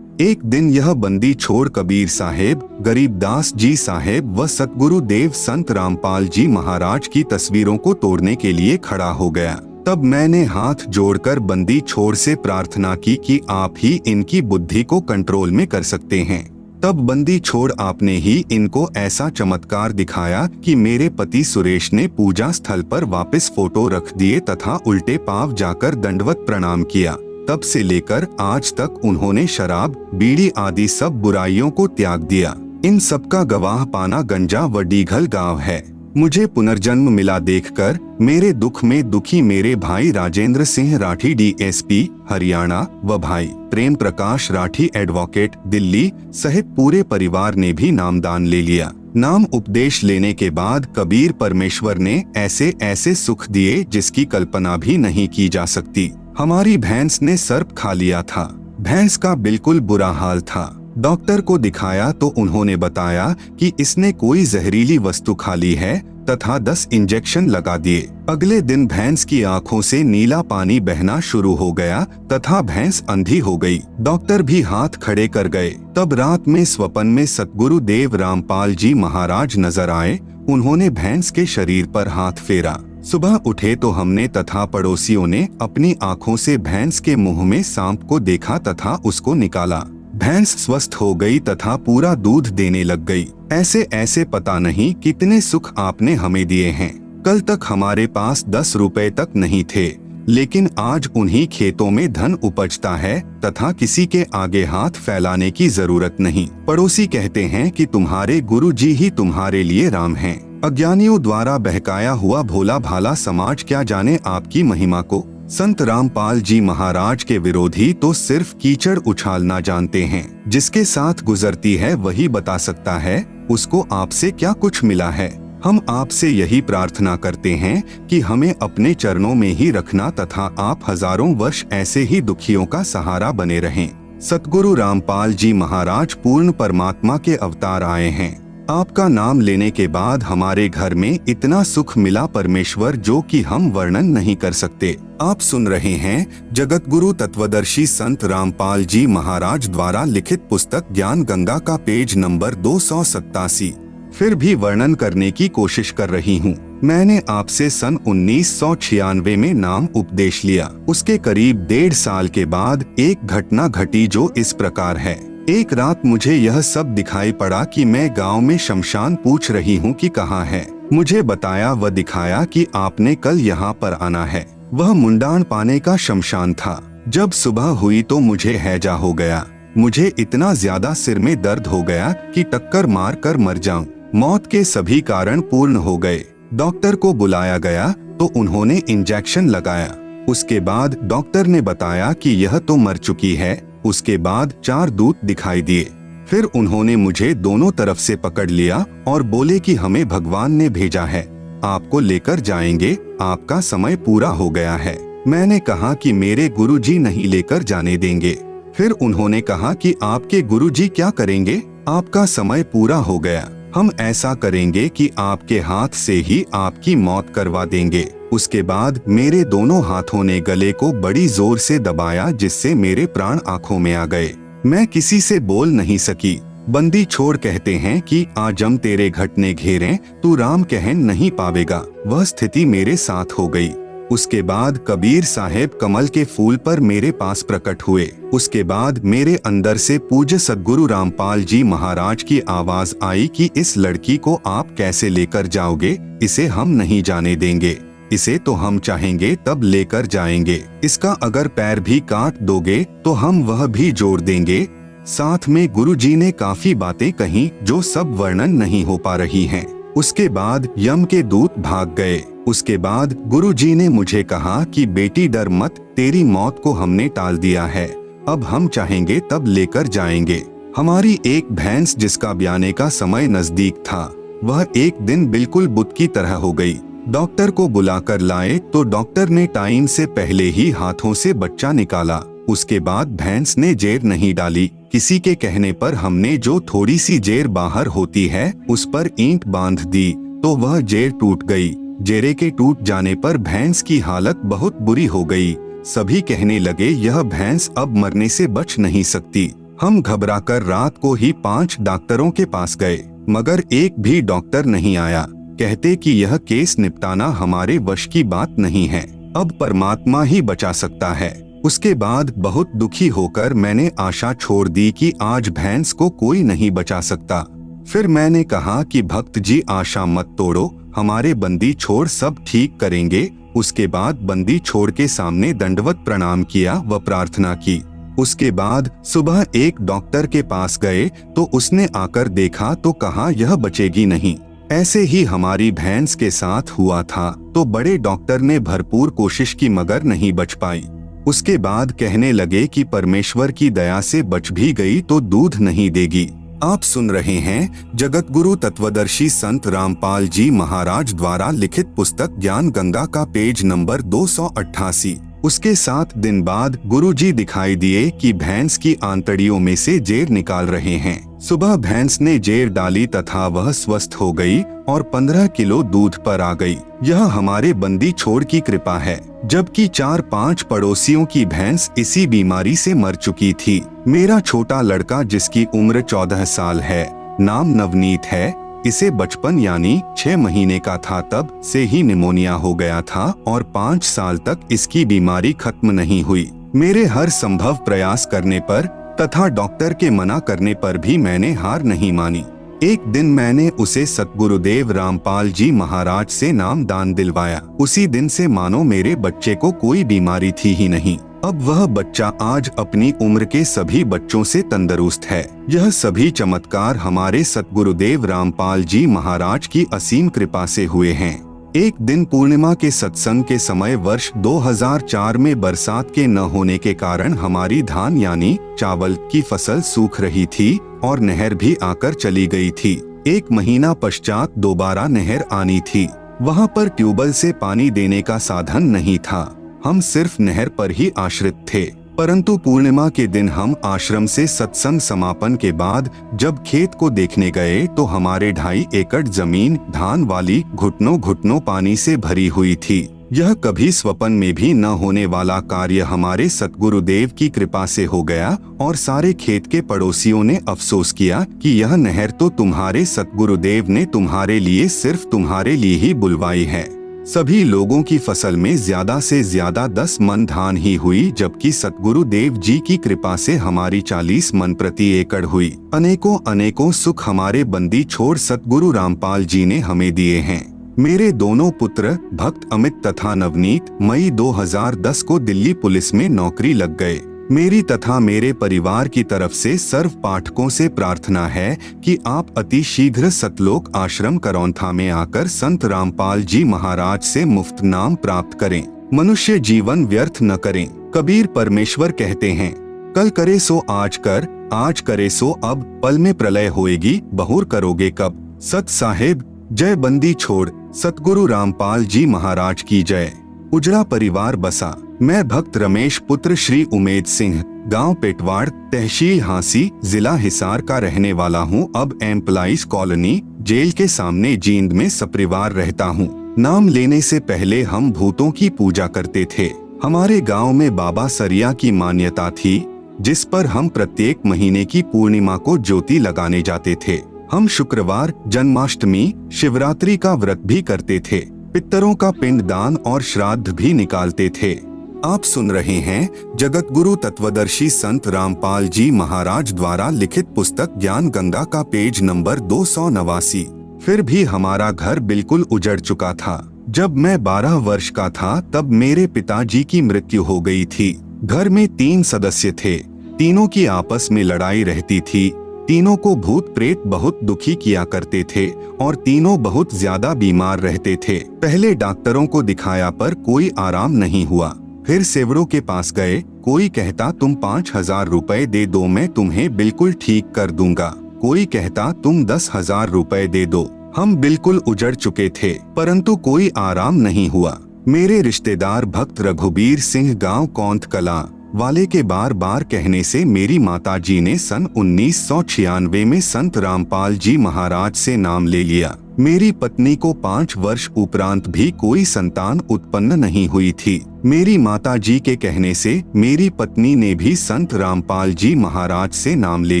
एक दिन यह बंदी छोड़ कबीर साहेब, गरीबदास जी साहेब व सतगुरु देव संत रामपाल जी महाराज की तस्वीरों को तोड़ने के लिए खड़ा हो गया। तब मैंने हाथ जोड़कर बंदी छोड़ से प्रार्थना की कि आप ही इनकी बुद्धि को कंट्रोल में कर सकते हैं। तब बंदी छोड़ आपने ही इनको ऐसा चमत्कार दिखाया कि मेरे पति सुरेश ने पूजा स्थल पर वापस फोटो रख दिए तथा उल्टे पांव जाकर दंडवत प्रणाम किया। तब से लेकर आज तक उन्होंने शराब, बीड़ी आदि सब बुराइयों को त्याग दिया। इन सब का गवाह पानागंजा व डीघल गांव है। मुझे पुनर्जन्म मिला देखकर मेरे दुख में दुखी मेरे भाई राजेंद्र सिंह राठी DSP हरियाणा व भाई प्रेम प्रकाश राठी एडवोकेट दिल्ली सहित पूरे परिवार ने भी नामदान ले लिया। नाम उपदेश लेने के बाद कबीर परमेश्वर ने ऐसे ऐसे सुख दिए जिसकी कल्पना भी नहीं की जा सकती। हमारी भैंस ने सर्प खा लिया था। भैंस का बिल्कुल बुरा हाल था। डॉक्टर को दिखाया तो उन्होंने बताया कि इसने कोई जहरीली वस्तु खा ली है तथा 10 इंजेक्शन लगा दिए। अगले दिन भैंस की आंखों से नीला पानी बहना शुरू हो गया तथा भैंस अंधी हो गई। डॉक्टर भी हाथ खड़े कर गए। तब रात में स्वप्न में सतगुरु देव रामपाल जी महाराज नजर आए। उन्होंने भैंस के शरीर पर हाथ फेरा। सुबह उठे तो हमने तथा पड़ोसियों ने अपनी आंखों से भैंस के मुंह में सांप को देखा तथा उसको निकाला। भैंस स्वस्थ हो गई तथा पूरा दूध देने लग गई। ऐसे ऐसे पता नहीं कितने सुख आपने हमें दिए हैं। कल तक हमारे पास 10 रुपए तक नहीं थे, लेकिन आज उन्हीं खेतों में धन उपजता है तथा किसी के आगे हाथ फैलाने की जरूरत नहीं। पड़ोसी कहते हैं कि तुम्हारे गुरुजी ही तुम्हारे लिए राम हैं। अज्ञानियों द्वारा बहकाया हुआ भोला भाला समाज क्या जाने आपकी महिमा को। संत रामपाल जी महाराज के विरोधी तो सिर्फ कीचड़ उछालना जानते हैं। जिसके साथ गुजरती है वही बता सकता है उसको आपसे क्या कुछ मिला है। हम आपसे यही प्रार्थना करते हैं कि हमें अपने चरणों में ही रखना तथा आप हजारों वर्ष ऐसे ही दुखियों का सहारा बने रहें। सतगुरु रामपाल जी महाराज पूर्ण परमात्मा के अवतार आए हैं। आपका नाम लेने के बाद हमारे घर में इतना सुख मिला परमेश्वर जो कि हम वर्णन नहीं कर सकते। आप सुन रहे हैं जगत गुरु तत्वदर्शी संत रामपाल जी महाराज द्वारा लिखित पुस्तक ज्ञान गंगा का पेज नंबर 287। फिर भी वर्णन करने की कोशिश कर रही हूँ। मैंने आपसे सन 1996 में नाम उपदेश लिया। उसके करीब 1.5 साल के बाद एक घटना घटी जो इस प्रकार है। एक रात मुझे यह सब दिखाई पड़ा कि मैं गांव में शमशान पूछ रही हूँ कि कहाँ है। मुझे बताया व दिखाया कि आपने कल यहाँ पर आना है। वह मुंडान पाने का शमशान था। जब सुबह हुई तो मुझे हैजा हो गया। मुझे इतना ज्यादा सिर में दर्द हो गया कि टक्कर मार कर मर जाऊं। मौत के सभी कारण पूर्ण हो गए। डॉक्टर को बुलाया गया तो उन्होंने इंजेक्शन लगाया। उसके बाद डॉक्टर ने बताया कि यह तो मर चुकी है। उसके बाद 4 दूत दिखाई दिए। फिर उन्होंने मुझे दोनों तरफ से पकड़ लिया और बोले कि हमें भगवान ने भेजा है, आपको लेकर जाएंगे, आपका समय पूरा हो गया है। मैंने कहा कि मेरे गुरुजी नहीं लेकर जाने देंगे। फिर उन्होंने कहा कि आपके गुरुजी क्या करेंगे, आपका समय पूरा हो गया, हम ऐसा करेंगे कि आपके हाथ से ही आपकी मौत करवा देंगे। उसके बाद मेरे दोनों हाथों ने गले को बड़ी जोर से दबाया जिससे मेरे प्राण आंखों में आ गए। मैं किसी से बोल नहीं सकी। बंदी छोड़ कहते हैं कि आजम तेरे घटने घेरे तू राम कह नहीं पावेगा। वह स्थिति मेरे साथ हो गई। उसके बाद कबीर साहेब कमल के फूल पर मेरे पास प्रकट हुए। उसके बाद मेरे अंदर से पूज्य सद्गुरु रामपाल जी महाराज की आवाज आई कि इस लड़की को आप कैसे लेकर जाओगे, इसे हम नहीं जाने देंगे, इसे तो हम चाहेंगे तब लेकर जाएंगे, इसका अगर पैर भी काट दोगे तो हम वह भी जोड़ देंगे। साथ में गुरुजी ने काफी बातें कही जो सब वर्णन नहीं हो पा रही हैं। उसके बाद यम के दूत भाग गए। उसके बाद गुरुजी ने मुझे कहा कि बेटी डर मत, तेरी मौत को हमने टाल दिया है, अब हम चाहेंगे तब लेकर जाएंगे। हमारी एक भैंस जिसका ब्याने का समय नजदीक था, वह एक दिन बिल्कुल बुत की तरह हो गई। डॉक्टर को बुलाकर लाए तो डॉक्टर ने टाइम से पहले ही हाथों से बच्चा निकाला। उसके बाद भैंस ने जेर नहीं डाली। किसी के कहने पर हमने जो थोड़ी सी जेर बाहर होती है उस पर ईंट बांध दी तो वह जेर टूट गई। जेरे के टूट जाने पर भैंस की हालत बहुत बुरी हो गई। सभी कहने लगे यह भैंस अब मरने से बच नहीं सकती। हम घबराकर रात को ही 5 डॉक्टरों के पास गए, मगर एक भी डॉक्टर नहीं आया। कहते कि यह केस निपटाना हमारे वश की बात नहीं है, अब परमात्मा ही बचा सकता है। उसके बाद बहुत दुखी होकर मैंने आशा छोड़ दी कि आज भैंस को कोई नहीं बचा सकता। फिर मैंने कहा कि भक्त जी आशा मत तोड़ो, हमारे बंदी छोड़ सब ठीक करेंगे। उसके बाद बंदी छोड़ के सामने दंडवत प्रणाम किया व प्रार्थना की। उसके बाद सुबह एक डॉक्टर के पास गए तो उसने आकर देखा तो कहा यह बचेगी नहीं। ऐसे ही हमारी भैंस के साथ हुआ था। तो बड़े डॉक्टर ने भरपूर कोशिश की मगर नहीं बच पाई। उसके बाद कहने लगे कि परमेश्वर की दया से बच भी गई तो दूध नहीं देगी। आप सुन रहे हैं जगत गुरु तत्वदर्शी संत रामपाल जी महाराज द्वारा लिखित पुस्तक ज्ञान गंगा का पेज नंबर 288। उसके 7 दिन बाद गुरुजी दिखाई दिए कि भैंस की आंतड़ियों में से जेर निकाल रहे हैं। सुबह भैंस ने जेर डाली तथा वह स्वस्थ हो गई और 15 किलो दूध पर आ गई। यह हमारे बंदी छोड़ की कृपा है। जबकि 4-5 पड़ोसियों की भैंस इसी बीमारी से मर चुकी थी। मेरा छोटा लड़का जिसकी उम्र 14 साल है, नाम नवनीत है, इसे बचपन यानी 6 महीने का था तब से ही निमोनिया हो गया था और 5 साल तक इसकी बीमारी खत्म नहीं हुई। मेरे हर संभव प्रयास करने पर तथा डॉक्टर के मना करने पर भी मैंने हार नहीं मानी। एक दिन मैंने उसे सतगुरुदेव रामपाल जी महाराज से नाम दान दिलवाया। उसी दिन से मानो मेरे बच्चे को कोई बीमारी थी ही नहीं। अब वह बच्चा आज अपनी उम्र के सभी बच्चों से तंदुरुस्त है। यह सभी चमत्कार हमारे सतगुरुदेव रामपाल जी महाराज की असीम कृपा से हुए हैं। एक दिन पूर्णिमा के सत्संग के समय वर्ष 2004 में बरसात के न होने के कारण हमारी धान यानी चावल की फसल सूख रही थी और नहर भी आकर चली गई थी। 1 महीना पश्चात दोबारा नहर आनी थी। वहाँ पर ट्यूबवेल से पानी देने का साधन नहीं था। हम सिर्फ नहर पर ही आश्रित थे। परंतु पूर्णिमा के दिन हम आश्रम से सत्संग समापन के बाद जब खेत को देखने गए तो हमारे 2.5 एकड़ जमीन धान वाली घुटनों घुटनों पानी से भरी हुई थी। यह कभी स्वप्न में भी न होने वाला कार्य हमारे सतगुरुदेव की कृपा से हो गया और सारे खेत के पड़ोसियों ने अफसोस किया कि यह नहर तो तुम्हारे सतगुरुदेव ने तुम्हारे लिए सिर्फ तुम्हारे लिए ही बुलवाई है। सभी लोगों की फसल में ज्यादा से ज्यादा 10 मन धान ही हुई, जबकि सतगुरुदेव जी की कृपा से हमारी 40 मन प्रति एकड़ हुई। अनेकों अनेकों सुख हमारे बंदी छोड़ सतगुरु रामपाल जी ने हमें दिए हैं। मेरे दोनों पुत्र भक्त अमित तथा नवनीत मई 2010 को दिल्ली पुलिस में नौकरी लग गए। मेरी तथा मेरे परिवार की तरफ से सर्व पाठकों से प्रार्थना है कि आप अति शीघ्र सतलोक आश्रम करौंथा में आकर संत रामपाल जी महाराज से मुफ्त नाम प्राप्त करें। मनुष्य जीवन व्यर्थ न करें। कबीर परमेश्वर कहते हैं, कल करे सो आज कर, आज करे सो अब, पल में प्रलय होएगी, बहुर करोगे कब। सत साहेब जय। बंदी छोड़ सतगुरु रामपाल जी महाराज की जय। उजड़ा परिवार बसा। मैं भक्त रमेश पुत्र श्री उमेद सिंह, गांव पेटवाड़, तहसील हांसी, जिला हिसार का रहने वाला हूं। अब एम्प्लॉइज कॉलोनी जेल के सामने जींद में सपरिवार रहता हूं। नाम लेने से पहले हम भूतों की पूजा करते थे। हमारे गांव में बाबा सरिया की मान्यता थी, जिस पर हम प्रत्येक महीने की पूर्णिमा को ज्योति लगाने जाते थे। हम शुक्रवार, जन्माष्टमी, शिवरात्रि का व्रत भी करते थे। पितरों का पिंडदान और श्राद्ध भी निकालते थे। आप सुन रहे हैं जगत गुरु तत्वदर्शी संत रामपाल जी महाराज द्वारा लिखित पुस्तक ज्ञान गंगा का पेज नंबर 289। फिर भी हमारा घर बिल्कुल उजड़ चुका था। जब मैं 12 वर्ष का था तब मेरे पिताजी की मृत्यु हो गई थी। घर में 3 सदस्य थे। तीनों की आपस में लड़ाई रहती थी। तीनों को भूत प्रेत बहुत दुखी किया करते थे और तीनों बहुत ज्यादा बीमार रहते थे। पहले डॉक्टरों को दिखाया पर कोई आराम नहीं हुआ। फिर सेवड़ों के पास गए। कोई कहता तुम 5,000 रुपए दे दो, मैं तुम्हें बिल्कुल ठीक कर दूंगा। कोई कहता तुम 10,000 रुपए दे दो। हम बिल्कुल उजड़ चुके थे, परंतु कोई आराम नहीं हुआ। मेरे रिश्तेदार भक्त रघुबीर सिंह गांव कौंथ कला वाले के बार बार कहने से मेरी माताजी ने सन 1996 में संत रामपाल जी महाराज से नाम ले लिया। मेरी पत्नी को 5 वर्ष उपरांत भी कोई संतान उत्पन्न नहीं हुई थी। मेरी माताजी के कहने से मेरी पत्नी ने भी संत रामपाल जी महाराज से नाम ले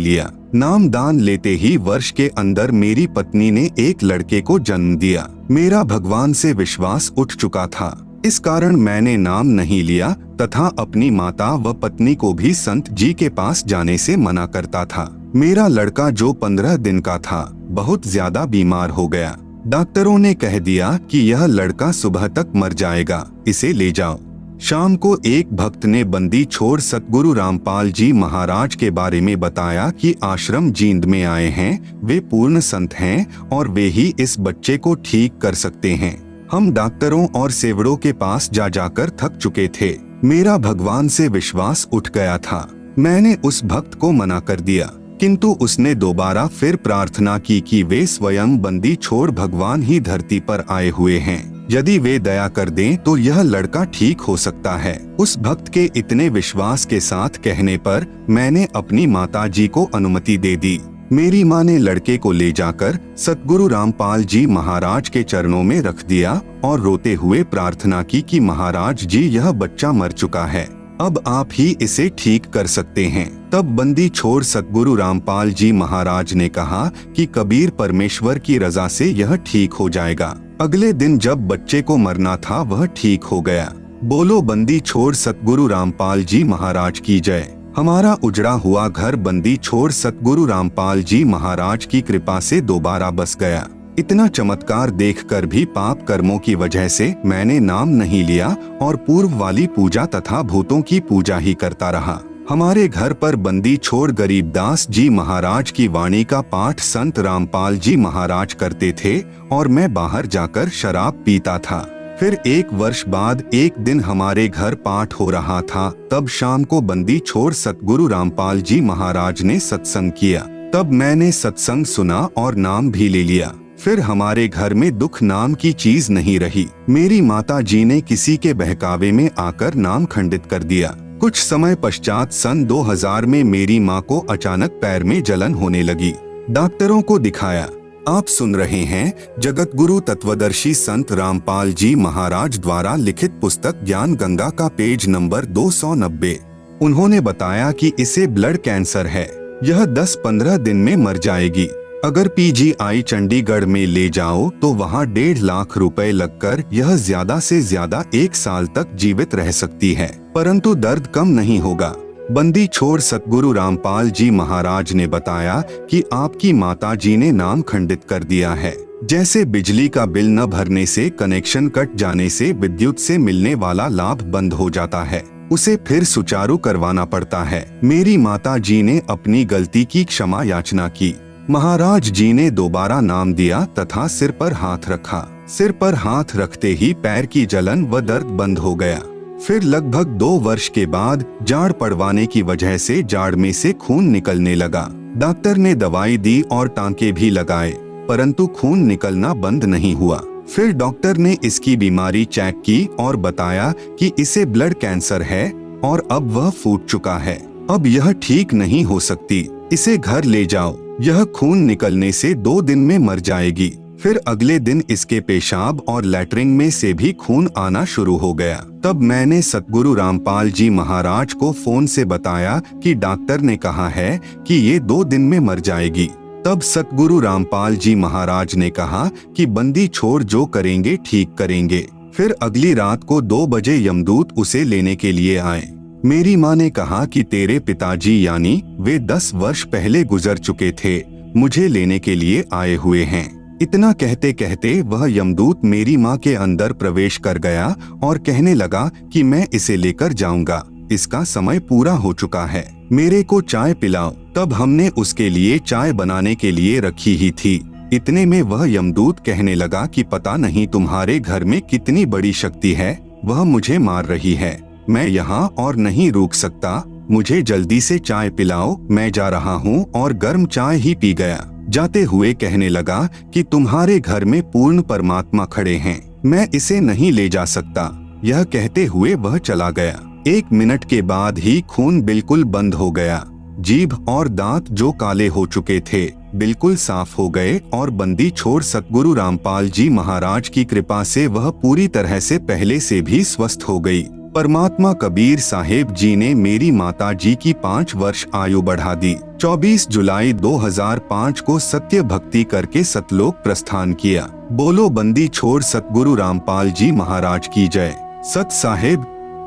लिया। नाम दान लेते ही वर्ष के अंदर मेरी पत्नी ने एक लड़के को जन्म दिया। मेरा भगवान से विश्वास उठ चुका था, इस कारण मैंने नाम नहीं लिया तथा अपनी माता व पत्नी को भी संत जी के पास जाने से मना करता था। मेरा लड़का जो 15 दिन का था बहुत ज्यादा बीमार हो गया। डॉक्टरों ने कह दिया कि यह लड़का सुबह तक मर जाएगा, इसे ले जाओ। शाम को एक भक्त ने बंदी छोड़ सतगुरु रामपाल जी महाराज के बारे में बताया कि आश्रम जींद में आए हैं, वे पूर्ण संत हैं और वे ही इस बच्चे को ठीक कर सकते हैं। हम डॉक्टरों और सेवड़ों के पास जा जाकर थक चुके थे। मेरा भगवान से विश्वास उठ गया था। मैंने उस भक्त को मना कर दिया, किंतु उसने दोबारा फिर प्रार्थना की कि वे स्वयं बंदी छोड़ भगवान ही धरती पर आए हुए हैं, यदि वे दया कर दें तो यह लड़का ठीक हो सकता है। उस भक्त के इतने विश्वास के साथ कहने पर मैंने अपनी माता जी को अनुमति दे दी। मेरी माँ ने लड़के को ले जाकर सतगुरु रामपाल जी महाराज के चरणों में रख दिया और रोते हुए प्रार्थना की कि महाराज जी, यह बच्चा मर चुका है, अब आप ही इसे ठीक कर सकते हैं। तब बंदी छोड़ सतगुरु रामपाल जी महाराज ने कहा कि कबीर परमेश्वर की रजा से यह ठीक हो जाएगा। अगले दिन जब बच्चे को मरना था वह ठीक हो गया। बोलो बंदी छोड़ सतगुरु रामपाल जी महाराज की जय। हमारा उजड़ा हुआ घर बंदी छोड़ सतगुरु रामपाल जी महाराज की कृपा से दोबारा बस गया। इतना चमत्कार देखकर भी पाप कर्मों की वजह से मैंने नाम नहीं लिया और पूर्व वाली पूजा तथा भूतों की पूजा ही करता रहा। हमारे घर पर बंदी छोड़ गरीबदास जी महाराज की वाणी का पाठ संत रामपाल जी महाराज करते थे और मैं बाहर जाकर शराब पीता था। फिर 1 वर्ष बाद एक दिन हमारे घर पाठ हो रहा था, तब शाम को बंदी छोड़ सतगुरु रामपाल जी महाराज ने सत्संग किया। तब मैंने सत्संग सुना और नाम भी ले लिया। फिर हमारे घर में दुख नाम की चीज नहीं रही। मेरी माता जी ने किसी के बहकावे में आकर नाम खंडित कर दिया। कुछ समय पश्चात सन 2000 में मेरी माँ को अचानक पैर में जलन होने लगी। डॉक्टरों को दिखाया। आप सुन रहे हैं जगत गुरु तत्वदर्शी संत रामपाल जी महाराज द्वारा लिखित पुस्तक ज्ञान गंगा का पेज नंबर 290। उन्होंने बताया कि इसे ब्लड कैंसर है, यह 10-15 दिन में मर जाएगी। अगर पीजीआई चंडीगढ़ में ले जाओ तो वहाँ 1.5 लाख रुपए लगकर यह ज्यादा से ज्यादा 1 साल तक जीवित रह सकती है, परंतु दर्द कम नहीं होगा। बंदी छोड़ सतगुरु रामपाल जी महाराज ने बताया कि आपकी माता जी ने नाम खंडित कर दिया है। जैसे बिजली का बिल न भरने से कनेक्शन कट जाने से विद्युत से मिलने वाला लाभ बंद हो जाता है, उसे फिर सुचारू करवाना पड़ता है। मेरी माता जी ने अपनी गलती की क्षमा याचना की। महाराज जी ने दोबारा नाम दिया तथा सिर पर हाथ रखा। सिर पर हाथ रखते ही पैर की जलन व दर्द बंद हो गया। फिर लगभग 2 वर्ष के बाद जाड़ पड़वाने की वजह से जाड़ में से खून निकलने लगा। डॉक्टर ने दवाई दी और टांके भी लगाए, परंतु खून निकलना बंद नहीं हुआ। फिर डॉक्टर ने इसकी बीमारी चेक की और बताया कि इसे ब्लड कैंसर है और अब वह फूट चुका है, अब यह ठीक नहीं हो सकती, इसे घर ले जाओ, यह खून निकलने से 2 दिन में मर जाएगी। फिर अगले दिन इसके पेशाब और लैट्रिन में से भी खून आना शुरू हो गया। तब मैंने सतगुरु रामपाल जी महाराज को फोन से बताया कि डॉक्टर ने कहा है कि ये 2 दिन में मर जाएगी। तब सतगुरु रामपाल जी महाराज ने कहा कि बंदी छोड़ जो करेंगे ठीक करेंगे। फिर अगली रात को 2 बजे यमदूत उसे लेने के लिए आए। मेरी माँ ने कहा कि तेरे पिताजी यानी वे 10 वर्ष पहले गुजर चुके थे, मुझे लेने के लिए आए हुए हैं। इतना कहते कहते वह यमदूत मेरी माँ के अंदर प्रवेश कर गया और कहने लगा कि मैं इसे लेकर जाऊंगा, इसका समय पूरा हो चुका है, मेरे को चाय पिलाओ। तब हमने उसके लिए चाय बनाने के लिए रखी ही थी। इतने में वह यमदूत कहने लगा कि पता नहीं तुम्हारे घर में कितनी बड़ी शक्ति है, वह मुझे मार रही है, मैं यहाँ और नहीं रुक सकता, मुझे जल्दी से चाय पिलाओ, मैं जा रहा हूँ। और गर्म चाय ही पी गया। जाते हुए कहने लगा कि तुम्हारे घर में पूर्ण परमात्मा खड़े हैं, मैं इसे नहीं ले जा सकता। यह कहते हुए वह चला गया। 1 मिनट के बाद ही खून बिल्कुल बंद हो गया। जीभ और दांत जो काले हो चुके थे बिल्कुल साफ हो गए और बंदी छोड़ सतगुरु रामपाल जी महाराज की कृपा से वह पूरी तरह से पहले से भी स्वस्थ हो गई। परमात्मा कबीर साहेब जी ने मेरी माता जी की 5 वर्ष आयु बढ़ा दी। 24 जुलाई 2005 को सत्य भक्ति करके सतलोक प्रस्थान किया। बोलो बंदी छोड़ सतगुरु रामपाल जी महाराज की जय। सत साहेब।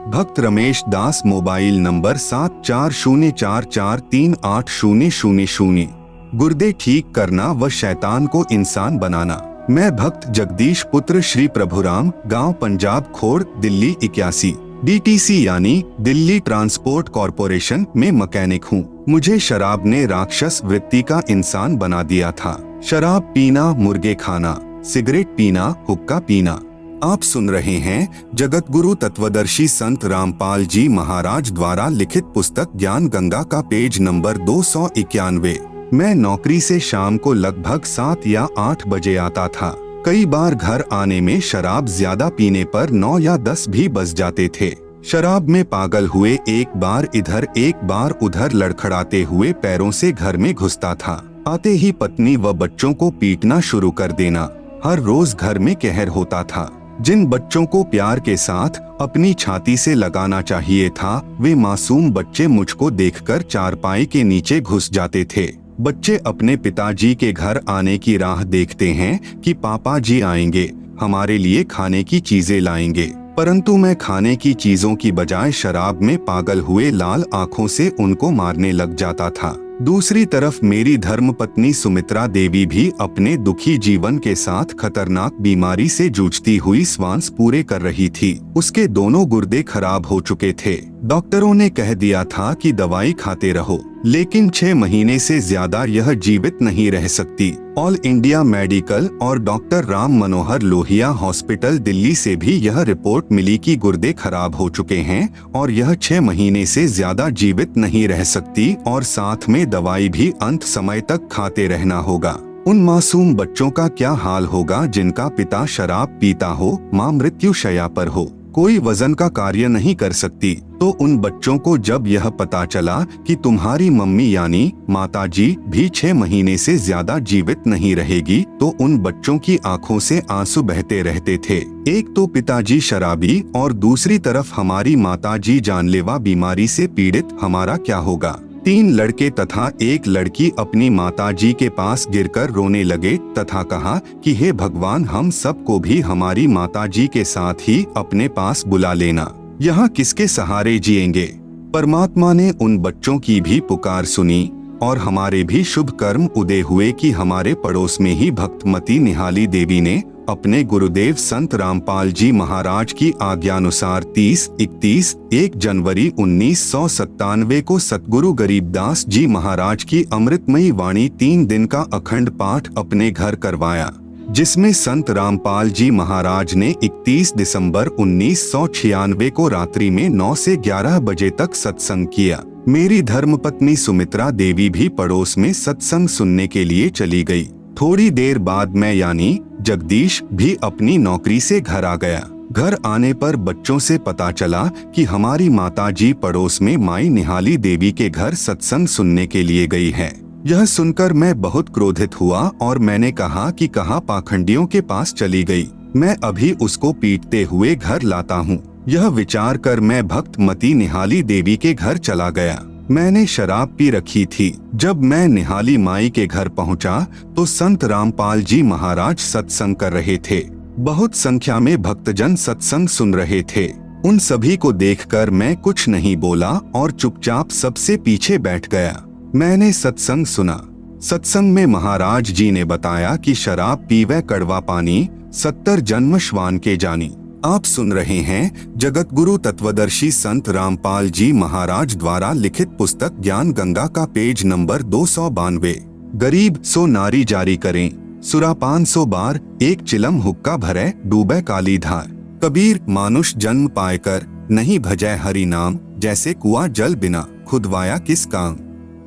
भक्त रमेश दास। Mobile number 7404438000। गुर्दे ठीक करना व शैतान को इंसान बनाना। मैं भक्त जगदीश पुत्र श्री प्रभुराम, गांव पंजाब खोड़, दिल्ली 81। DTC यानी दिल्ली ट्रांसपोर्ट कॉरपोरेशन में मैकेनिक हूँ। मुझे शराब ने राक्षस वृत्ति का इंसान बना दिया था। शराब पीना, मुर्गे खाना, सिगरेट पीना, हुक्का पीना। आप सुन रहे हैं जगत गुरु तत्वदर्शी संत रामपाल जी महाराज द्वारा लिखित पुस्तक ज्ञान गंगा का पेज नंबर 291। मैं नौकरी से शाम को लगभग 7 या 8 बजे आता था। कई बार घर आने में शराब ज्यादा पीने पर 9 या 10 भी बज जाते थे। शराब में पागल हुए एक बार इधर एक बार उधर लड़खड़ाते हुए पैरों से घर में घुसता था। आते ही पत्नी व बच्चों को पीटना शुरू कर देना। हर रोज घर में कहर होता था। जिन बच्चों को प्यार के साथ अपनी छाती से लगाना चाहिए था, वे मासूम बच्चे मुझको देखकर चारपाई के नीचे घुस जाते थे। बच्चे अपने पिताजी के घर आने की राह देखते हैं कि पापा जी आएंगे, हमारे लिए खाने की चीजें लाएंगे, परंतु मैं खाने की चीजों की बजाय शराब में पागल हुए लाल आंखों से उनको मारने लग जाता था। दूसरी तरफ मेरी धर्मपत्नी सुमित्रा देवी भी अपने दुखी जीवन के साथ खतरनाक बीमारी से जूझती हुई श्वास पूरे कर रही थी। उसके दोनों गुर्दे खराब हो चुके थे। डॉक्टरों ने कह दिया था कि दवाई खाते रहो, लेकिन 6 महीने से ज्यादा यह जीवित नहीं रह सकती। ऑल इंडिया मेडिकल और डॉक्टर राम मनोहर लोहिया हॉस्पिटल दिल्ली से भी यह रिपोर्ट मिली कि गुर्दे खराब हो चुके हैं और यह 6 महीने से ज्यादा जीवित नहीं रह सकती और साथ में दवाई भी अंत समय तक खाते रहना होगा। उन मासूम बच्चों का क्या हाल होगा जिनका पिता शराब पीता हो, माँ मृत्यु शैया पर हो, कोई वजन का कार्य नहीं कर सकती। तो उन बच्चों को जब यह पता चला कि तुम्हारी मम्मी यानी माताजी भी 6 महीने से ज्यादा जीवित नहीं रहेगी, तो उन बच्चों की आंखों से आंसू बहते रहते थे। एक तो पिताजी शराबी और दूसरी तरफ हमारी माताजी जानलेवा बीमारी से पीड़ित, हमारा क्या होगा। 3 लड़के तथा 1 लड़की अपनी माताजी के पास गिरकर रोने लगे तथा कहा कि हे भगवान, हम सबको भी हमारी माताजी के साथ ही अपने पास बुला लेना, यहाँ किसके सहारे जिएंगे। परमात्मा ने उन बच्चों की भी पुकार सुनी और हमारे भी शुभ कर्म उदय हुए कि हमारे पड़ोस में ही भक्तमती निहाली देवी ने अपने गुरुदेव संत रामपाल जी महाराज की आज्ञानुसार 30-31 जनवरी 1997 को सतगुरु गरीबदास जी महाराज की अमृतमयी वाणी 3 दिन का अखंड पाठ अपने घर करवाया, जिसमें संत रामपाल जी महाराज ने 31 दिसंबर 1996 को रात्रि में 9 से 11 बजे तक सत्संग किया। मेरी धर्मपत्नी सुमित्रा देवी भी पड़ोस में सत्संग सुनने के लिए चली गई। थोड़ी देर बाद मैं यानी जगदीश भी अपनी नौकरी से घर आ गया। घर आने पर बच्चों से पता चला कि हमारी माताजी पड़ोस में माई निहाली देवी के घर सत्संग सुनने के लिए गई है। यह सुनकर मैं बहुत क्रोधित हुआ और मैंने कहा कि कहाँ पाखंडियों के पास चली गई, मैं अभी उसको पीटते हुए घर लाता हूँ। यह विचार कर मैं भक्तमती निहाली देवी के घर चला गया। मैंने शराब पी रखी थी। जब मैं निहाली माई के घर पहुंचा तो संत रामपाल जी महाराज सत्संग कर रहे थे। बहुत संख्या में भक्तजन सत्संग सुन रहे थे। उन सभी को देखकर मैं कुछ नहीं बोला और चुपचाप सबसे पीछे बैठ गया। मैंने सत्संग सुना। सत्संग में महाराज जी ने बताया कि शराब पीवे कड़वा पानी, 70 जन्म श्वान के जानी। आप सुन रहे हैं जगत गुरु तत्वदर्शी संत रामपाल जी महाराज द्वारा लिखित पुस्तक ज्ञान गंगा का पेज नंबर 292। गरीब सो नारी जारी करें, सुरापान 100 बार, एक चिलम हुक्का भरे डूबे काली धार। कबीर मानुष जन्म पायकर नहीं भजै हरि नाम, जैसे कुआं जल बिना खुदवाया किस काम।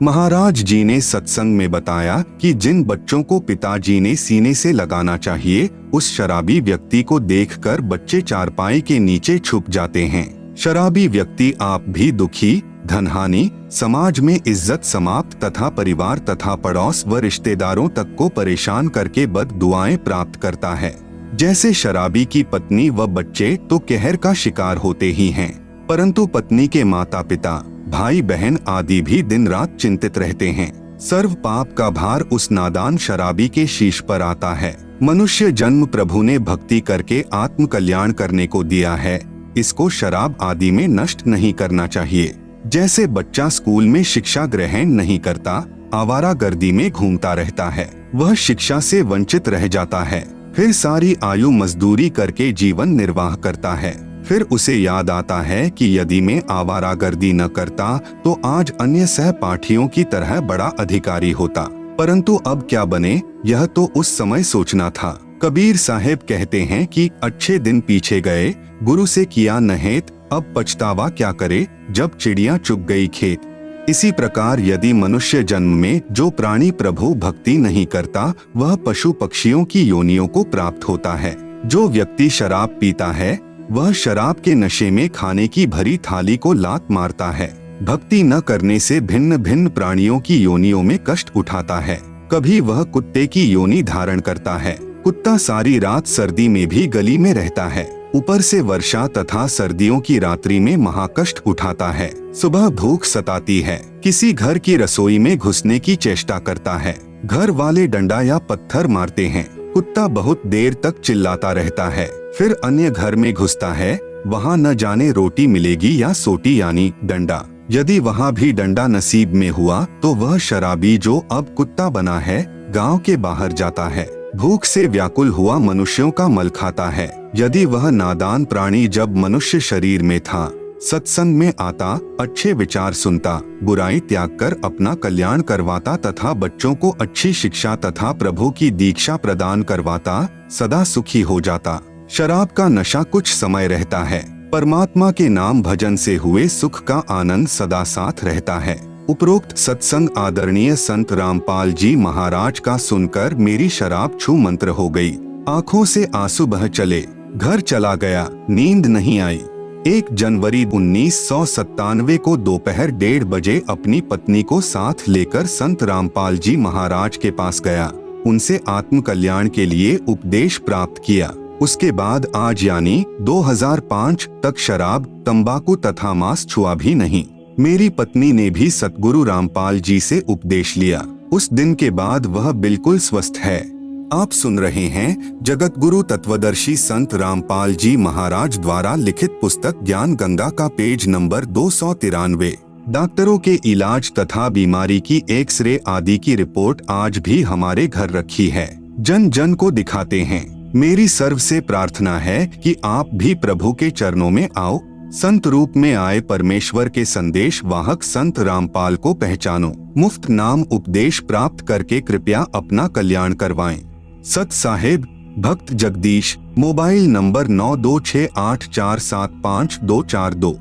महाराज जी ने सत्संग में बताया कि जिन बच्चों को पिताजी ने सीने से लगाना चाहिए, उस शराबी व्यक्ति को देखकर बच्चे चारपाई के नीचे छुप जाते हैं। शराबी व्यक्ति आप भी दुखी, धनहानि, समाज में इज्जत समाप्त तथा परिवार तथा पड़ोस व रिश्तेदारों तक को परेशान करके बद दुआएं प्राप्त करता है। जैसे शराबी की पत्नी व बच्चे तो कहर का शिकार होते ही हैं, परंतु पत्नी के माता पिता, भाई बहन आदि भी दिन रात चिंतित रहते हैं। सर्व पाप का भार उस नादान शराबी के शीश पर आता है। मनुष्य जन्म प्रभु ने भक्ति करके आत्म कल्याण करने को दिया है, इसको शराब आदि में नष्ट नहीं करना चाहिए। जैसे बच्चा स्कूल में शिक्षा ग्रहण नहीं करता, आवारागर्दी में घूमता रहता है, वह शिक्षा से वंचित रह जाता है, फिर सारी आयु मजदूरी करके जीवन निर्वाह करता है, फिर उसे याद आता है कि यदि मैं आवारागर्दी न करता तो आज अन्य सहपाठियों की तरह बड़ा अधिकारी होता, परंतु अब क्या बने यह तो उस समय सोचना था। कबीर साहब कहते हैं कि अच्छे दिन पीछे गए, गुरु से किया नहेत, अब पछतावा क्या करे जब चिड़िया चुग गई खेत। इसी प्रकार यदि मनुष्य जन्म में जो प्राणी प्रभु भक्ति नहीं करता वह पशु पक्षियों की योनियों को प्राप्त होता है। जो व्यक्ति शराब पीता है वह शराब के नशे में खाने की भरी थाली को लात मारता है। भक्ति न करने से भिन्न भिन्न प्राणियों की योनियों में कष्ट उठाता है। कभी वह कुत्ते की योनि धारण करता है। कुत्ता सारी रात सर्दी में भी गली में रहता है, ऊपर से वर्षा तथा सर्दियों की रात्रि में महाकष्ट उठाता है। सुबह भूख सताती है, किसी घर की रसोई में घुसने की चेष्टा करता है। घर वाले डंडा या पत्थर मारते हैं। कुत्ता बहुत देर तक चिल्लाता रहता है, फिर अन्य घर में घुसता है, वहाँ न जाने रोटी मिलेगी या सोटी यानी डंडा। यदि वहाँ भी डंडा नसीब में हुआ तो वह शराबी जो अब कुत्ता बना है गांव के बाहर जाता है। भूख से व्याकुल हुआ मनुष्यों का मल खाता है। यदि वह नादान प्राणी जब मनुष्य शरीर में था सत्संग में आता, अच्छे विचार सुनता, बुराई त्याग कर अपना कल्याण करवाता तथा बच्चों को अच्छी शिक्षा तथा प्रभु की दीक्षा प्रदान करवाता, सदा सुखी हो जाता। शराब का नशा कुछ समय रहता है, परमात्मा के नाम भजन से हुए सुख का आनंद सदा साथ रहता है। उपरोक्त सत्संग आदरणीय संत रामपाल जी महाराज का सुनकर मेरी शराब छू मंत्र हो गई। आंखों से आंसू बह चले, घर चला गया, नींद नहीं आई। 1 जनवरी 1997 को दोपहर 1:30 बजे अपनी पत्नी को साथ लेकर संत रामपाल जी महाराज के पास गया। उनसे आत्म कल्याण के लिए उपदेश प्राप्त किया। उसके बाद आज यानी 2005 तक शराब, तंबाकू तथा मांस छुआ भी नहीं। मेरी पत्नी ने भी सतगुरु रामपाल जी से उपदेश लिया। उस दिन के बाद वह बिल्कुल स्वस्थ है। आप सुन रहे हैं जगत गुरु तत्वदर्शी संत रामपाल जी महाराज द्वारा लिखित पुस्तक ज्ञान गंगा का पेज नंबर 293। डॉक्टरों के इलाज तथा बीमारी की एक्सरे आदि की रिपोर्ट आज भी हमारे घर रखी है। जन जन को दिखाते हैं। मेरी सर्व से प्रार्थना है कि आप भी प्रभु के चरणों में आओ। संत रूप में आए परमेश्वर के संदेश वाहक संत रामपाल को पहचानो। मुफ्त नाम उपदेश प्राप्त करके कृपया अपना कल्याण करवाएं। सत साहेब, भक्त जगदीश, मोबाइल नंबर 9268475242।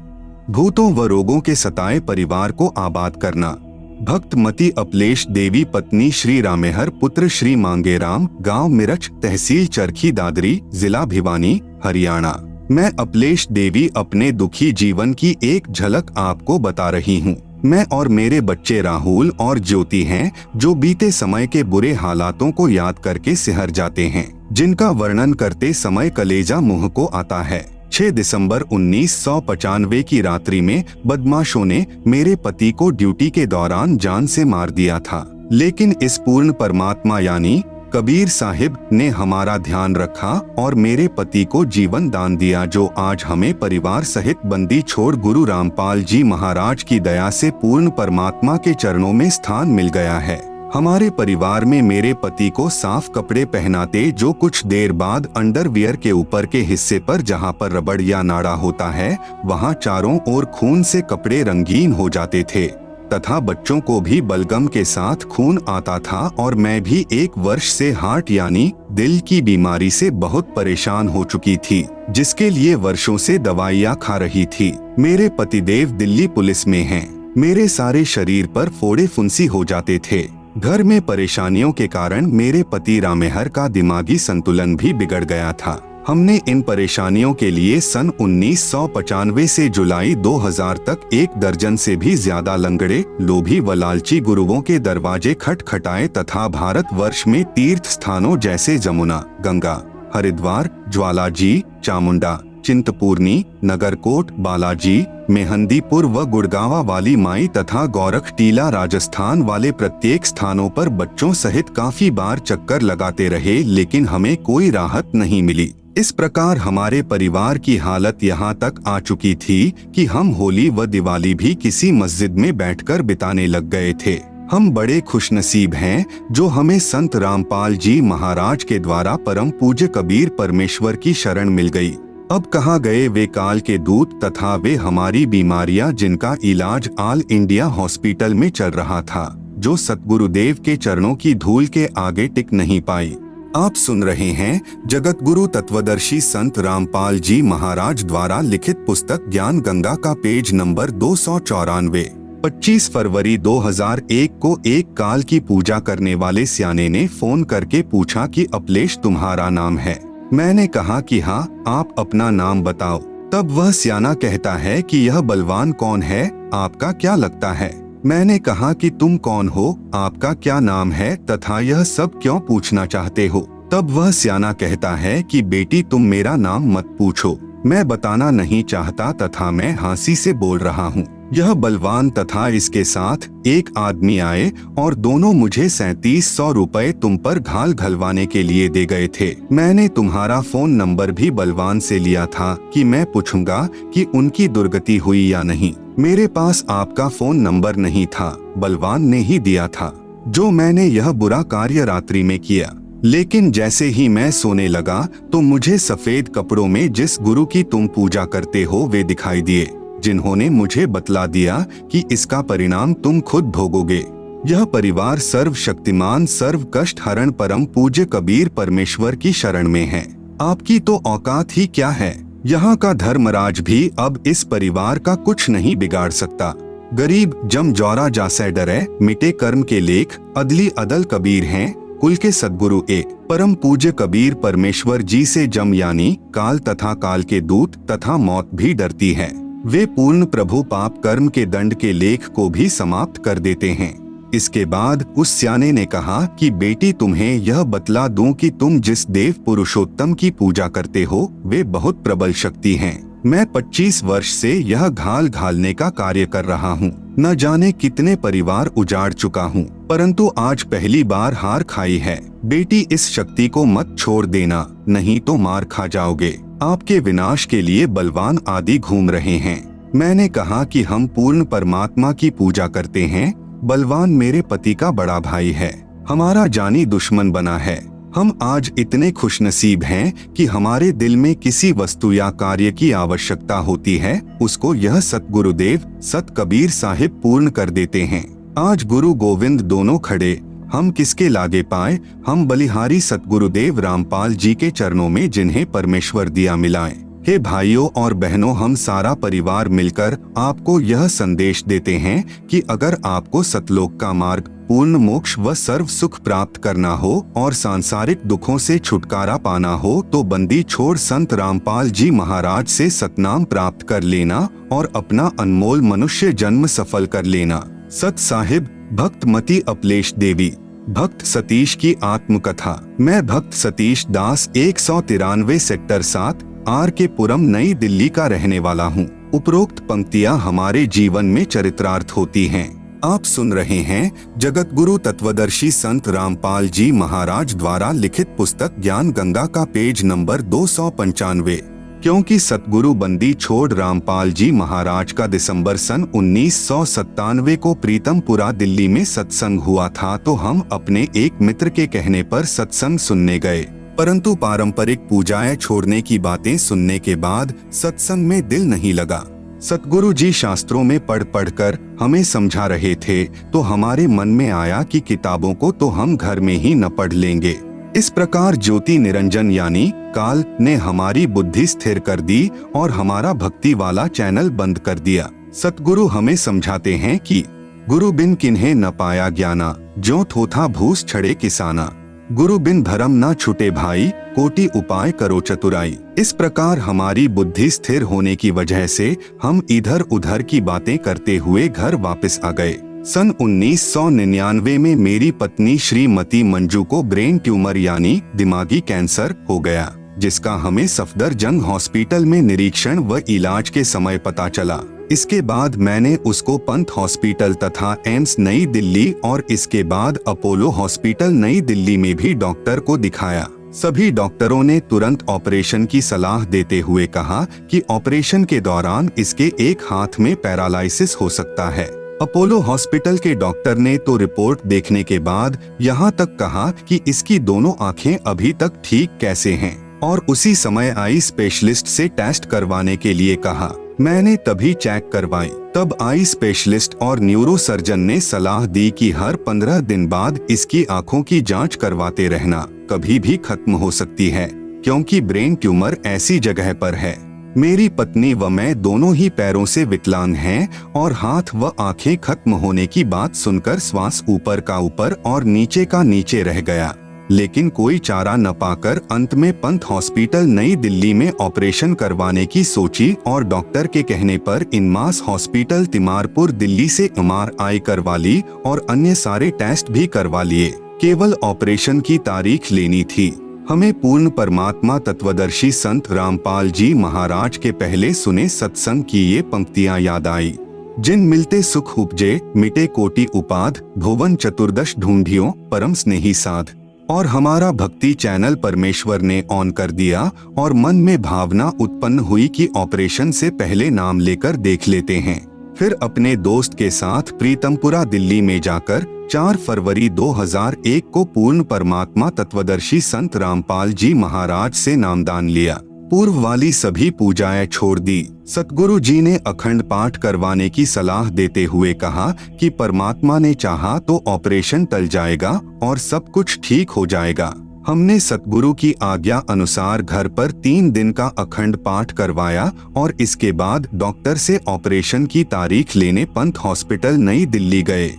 भूतों व रोगों के सताए परिवार को आबाद करना। भक्त मती अपलेश देवी पत्नी श्री रामेहर पुत्र श्री मांगेराम, गांव मिरच, तहसील चरखी दादरी, जिला भिवानी, हरियाणा। मैं अपलेश देवी अपने दुखी जीवन की एक झलक आपको बता रही हूँ। मैं और मेरे बच्चे राहुल और ज्योति हैं जो बीते समय के बुरे हालातों को याद करके सिहर जाते हैं, जिनका वर्णन करते समय कलेजा मुंह को आता है। 6 दिसंबर 1995 की रात्रि में बदमाशों ने मेरे पति को ड्यूटी के दौरान जान से मार दिया था, लेकिन इस पूर्ण परमात्मा यानी कबीर साहिब ने हमारा ध्यान रखा और मेरे पति को जीवन दान दिया, जो आज हमें परिवार सहित बंदी छोड़ गुरु रामपाल जी महाराज की दया से पूर्ण परमात्मा के चरणों में स्थान मिल गया है। हमारे परिवार में मेरे पति को साफ कपड़े पहनाते, जो कुछ देर बाद अंडरवियर के ऊपर के हिस्से पर जहां पर रबड़ या नाड़ा होता है वहां चारों ओर खून से कपड़े रंगीन हो जाते थे तथा बच्चों को भी बलगम के साथ खून आता था और मैं भी 1 वर्ष से हार्ट यानी दिल की बीमारी से बहुत परेशान हो चुकी थी, जिसके लिए वर्षों से दवाइयाँ खा रही थी। मेरे पतिदेव दिल्ली पुलिस में हैं। मेरे सारे शरीर पर फोड़े फुंसी हो जाते थे। घर में परेशानियों के कारण मेरे पति रामेहर का दिमागी संतुलन भी बिगड़ गया था। हमने इन परेशानियों के लिए सन 1995 से जुलाई 2000 तक 1 दर्जन से भी ज्यादा लंगड़े, लोभी व लालची गुरुओं के दरवाजे खटखटाए तथा भारतवर्ष में तीर्थ स्थानों जैसे जमुना, गंगा, हरिद्वार, ज्वालाजी, चामुंडा, चिंतपूर्णी, नगरकोट, बालाजी, मेहंदीपुर व गुड़गावा वाली माई तथा गोरखटीला राजस्थान वाले प्रत्येक स्थानों पर बच्चों सहित काफी बार चक्कर लगाते रहे, लेकिन हमें कोई राहत नहीं मिली। इस प्रकार हमारे परिवार की हालत यहाँ तक आ चुकी थी कि हम होली व दिवाली भी किसी मस्जिद में बैठकर बिताने लग गए थे। हम बड़े खुशनसीब हैं जो हमें संत रामपाल जी महाराज के द्वारा परम पूज्य कबीर परमेश्वर की शरण मिल गई। अब कहाँ गए वे काल के दूत तथा वे हमारी बीमारियां जिनका इलाज ऑल इंडिया हॉस्पिटल में चल रहा था, जो सतगुरुदेव के चरणों की धूल के आगे टिक नहीं पाई। आप सुन रहे हैं जगत गुरु तत्वदर्शी संत रामपाल जी महाराज द्वारा लिखित पुस्तक ज्ञान गंगा का पेज नंबर 294। 25 फरवरी 2001 को एक काल की पूजा करने वाले स्याने ने फोन करके पूछा कि अपलेश तुम्हारा नाम है। मैंने कहा कि हाँ, आप अपना नाम बताओ। तब वह स्याना कहता है कि यह बलवान कौन है, आपका क्या लगता है। मैंने कहा कि तुम कौन हो, आपका क्या नाम है तथा यह सब क्यों पूछना चाहते हो। तब वह स्याना कहता है कि बेटी तुम मेरा नाम मत पूछो, मैं बताना नहीं चाहता तथा मैं हंसी से बोल रहा हूँ। यह बलवान तथा इसके साथ एक आदमी आए और दोनों मुझे 3700 रुपए तुम पर घाल घलवाने के लिए दे गए थे। मैंने तुम्हारा फोन नंबर भी बलवान से लिया था कि मैं पूछूंगा कि उनकी दुर्गति हुई या नहीं। मेरे पास आपका फोन नंबर नहीं था, बलवान ने ही दिया था। जो मैंने यह बुरा कार्य रात्रि में किया, लेकिन जैसे ही मैं सोने लगा तो मुझे सफेद कपड़ों में जिस गुरु की तुम पूजा करते हो वे दिखाई दिए, जिन्होंने मुझे बतला दिया कि इसका परिणाम तुम खुद भोगोगे। यह परिवार सर्वशक्तिमान सर्व कष्ट हरण परम पूज्य कबीर परमेश्वर की शरण में है। आपकी तो औकात ही क्या है। यहाँ का धर्मराज भी अब इस परिवार का कुछ नहीं बिगाड़ सकता। गरीब जम जौरा जासे डरे, मिटे कर्म के लेख, अदली अदल कबीर हैं, कुल के सद्गुरु एक परम पूज्य कबीर परमेश्वर जी से जम यानी काल तथा काल के दूत तथा मौत भी डरती है। वे पूर्ण प्रभु पाप कर्म के दंड के लेख को भी समाप्त कर देते हैं। इसके बाद उस स्याने ने कहा कि बेटी तुम्हें यह बतला दूं कि तुम जिस देव पुरुषोत्तम की पूजा करते हो वे बहुत प्रबल शक्ति हैं। मैं 25 वर्ष से यह घाल घालने का कार्य कर रहा हूँ। न जाने कितने परिवार उजाड़ चुका हूँ, परंतु आज पहली बार हार खाई है। बेटी इस शक्ति को मत छोड़ देना, नहीं तो मार खा जाओगे। आपके विनाश के लिए बलवान आदि घूम रहे हैं। मैंने कहा कि हम पूर्ण परमात्मा की पूजा करते हैं। बलवान मेरे पति का बड़ा भाई है, हमारा जानी दुश्मन बना है। हम आज इतने खुशनसीब हैं कि हमारे दिल में किसी वस्तु या कार्य की आवश्यकता होती है, उसको यह सतगुरुदेव सत कबीर साहिब पूर्ण कर देते हैं। आज गुरु गोविंद दोनों खड़े, हम किसके लागे पाए। हम बलिहारी सतगुरुदेव रामपाल जी के चरणों में जिन्हें परमेश्वर दिया मिलाएं। हे भाइयों और बहनों, हम सारा परिवार मिलकर आपको यह संदेश देते हैं कि अगर आपको सतलोक का मार्ग, पूर्ण मोक्ष व सर्व सुख प्राप्त करना हो और सांसारिक दुखों से छुटकारा पाना हो तो बंदी छोड़ संत रामपाल जी महाराज से सतनाम प्राप्त कर लेना और अपना अनमोल मनुष्य जन्म सफल कर लेना। सत साहिब भक्त मती अपलेश देवी। भक्त सतीश की आत्मकथा। मैं भक्त सतीश दास 193 सेक्टर 7 आर के पुरम नई दिल्ली का रहने वाला हूँ। उपरोक्त पंक्तियाँ हमारे जीवन में चरित्रार्थ होती हैं। आप सुन रहे हैं जगत गुरु तत्वदर्शी संत रामपाल जी महाराज द्वारा लिखित पुस्तक ज्ञान गंगा का पेज नंबर 295। क्योंकि सतगुरु बंदी छोड़ रामपाल जी महाराज का दिसंबर सन 1997 को प्रीतमपुरा दिल्ली में सत्संग हुआ था, तो हम अपने एक मित्र के कहने पर सत्संग सुनने गए। परंतु पारंपरिक पूजाएं छोड़ने की बातें सुनने के बाद सत्संग में दिल नहीं लगा। सतगुरु जी शास्त्रों में पढ़ पढ़कर हमें समझा रहे थे, तो हमारे मन में आया कि किताबों को तो हम घर में ही न पढ़ लेंगे। इस प्रकार ज्योति निरंजन यानी काल ने हमारी बुद्धि स्थिर कर दी और हमारा भक्ति वाला चैनल बंद कर दिया। सतगुरु हमें समझाते हैं कि गुरु बिन किन्हें न पाया ज्ञाना, ज्यों थोथा भूस छड़े किसाना। गुरु बिन धर्म न छुटे भाई, कोटि उपाय करो चतुराई। इस प्रकार हमारी बुद्धि स्थिर होने की वजह से हम इधर उधर की बातें करते हुए घर वापस आ गए। सन 1999 में मेरी पत्नी श्रीमती मंजू को ब्रेन ट्यूमर यानी दिमागी कैंसर हो गया, जिसका हमें सफदरजंग हॉस्पिटल में निरीक्षण व इलाज के समय पता चला। इसके बाद मैंने उसको पंत हॉस्पिटल तथा एम्स नई दिल्ली और इसके बाद अपोलो हॉस्पिटल नई दिल्ली में भी डॉक्टर को दिखाया। सभी डॉक्टरों ने तुरंत ऑपरेशन की सलाह देते हुए कहा कि ऑपरेशन के दौरान इसके एक हाथ में पैरालाइसिस हो सकता है। अपोलो हॉस्पिटल के डॉक्टर ने तो रिपोर्ट देखने के बाद यहाँ तक कहा कि इसकी दोनों आंखें अभी तक ठीक कैसे हैं। और उसी समय आई स्पेशलिस्ट से टेस्ट करवाने के लिए कहा। मैंने तभी चेक करवाई। तब आई स्पेशलिस्ट और न्यूरो सर्जन ने सलाह दी कि हर 15 दिन बाद इसकी आंखों की जांच करवाते रहना, कभी भी खत्म हो सकती है, क्योंकि ब्रेन ट्यूमर ऐसी जगह पर है। मेरी पत्नी व मैं दोनों ही पैरों से विकलांग हैं और हाथ व आंखें खत्म होने की बात सुनकर श्वास ऊपर का ऊपर और नीचे का नीचे रह गया। लेकिन कोई चारा न पाकर अंत में पंत हॉस्पिटल नई दिल्ली में ऑपरेशन करवाने की सोची और डॉक्टर के कहने पर इनमास हॉस्पिटल तिमारपुर दिल्ली से MRI करवा ली और अन्य सारे टेस्ट भी करवा लिए। केवल ऑपरेशन की तारीख लेनी थी। हमें पूर्ण परमात्मा तत्वदर्शी संत रामपाल जी महाराज के पहले सुने सत्संग की ये पंक्तियां याद आई। जिन मिलते सुख उपजे, मिटे कोटि उपाध, भुवन चतुर्दश ढूंढियो, परम स्नेही साध। और हमारा भक्ति चैनल परमेश्वर ने ऑन कर दिया और मन में भावना उत्पन्न हुई कि ऑपरेशन से पहले नाम लेकर देख लेते हैं। फिर अपने दोस्त के साथ प्रीतमपुरा दिल्ली में जाकर 4 फरवरी 2001 को पूर्ण परमात्मा तत्वदर्शी संत रामपाल जी महाराज से नामदान लिया। पूर्व वाली सभी पूजाएं छोड़ दी। सतगुरु जी ने अखंड पाठ करवाने की सलाह देते हुए कहा कि परमात्मा ने चाहा तो ऑपरेशन टल जाएगा और सब कुछ ठीक हो जाएगा। हमने सतगुरु की आज्ञा अनुसार घर पर 3 दिन का अखंड पाठ करवाया और इसके बाद डॉक्टर से ऑपरेशन की तारीख लेने पंत हॉस्पिटल नई दिल्ली गए।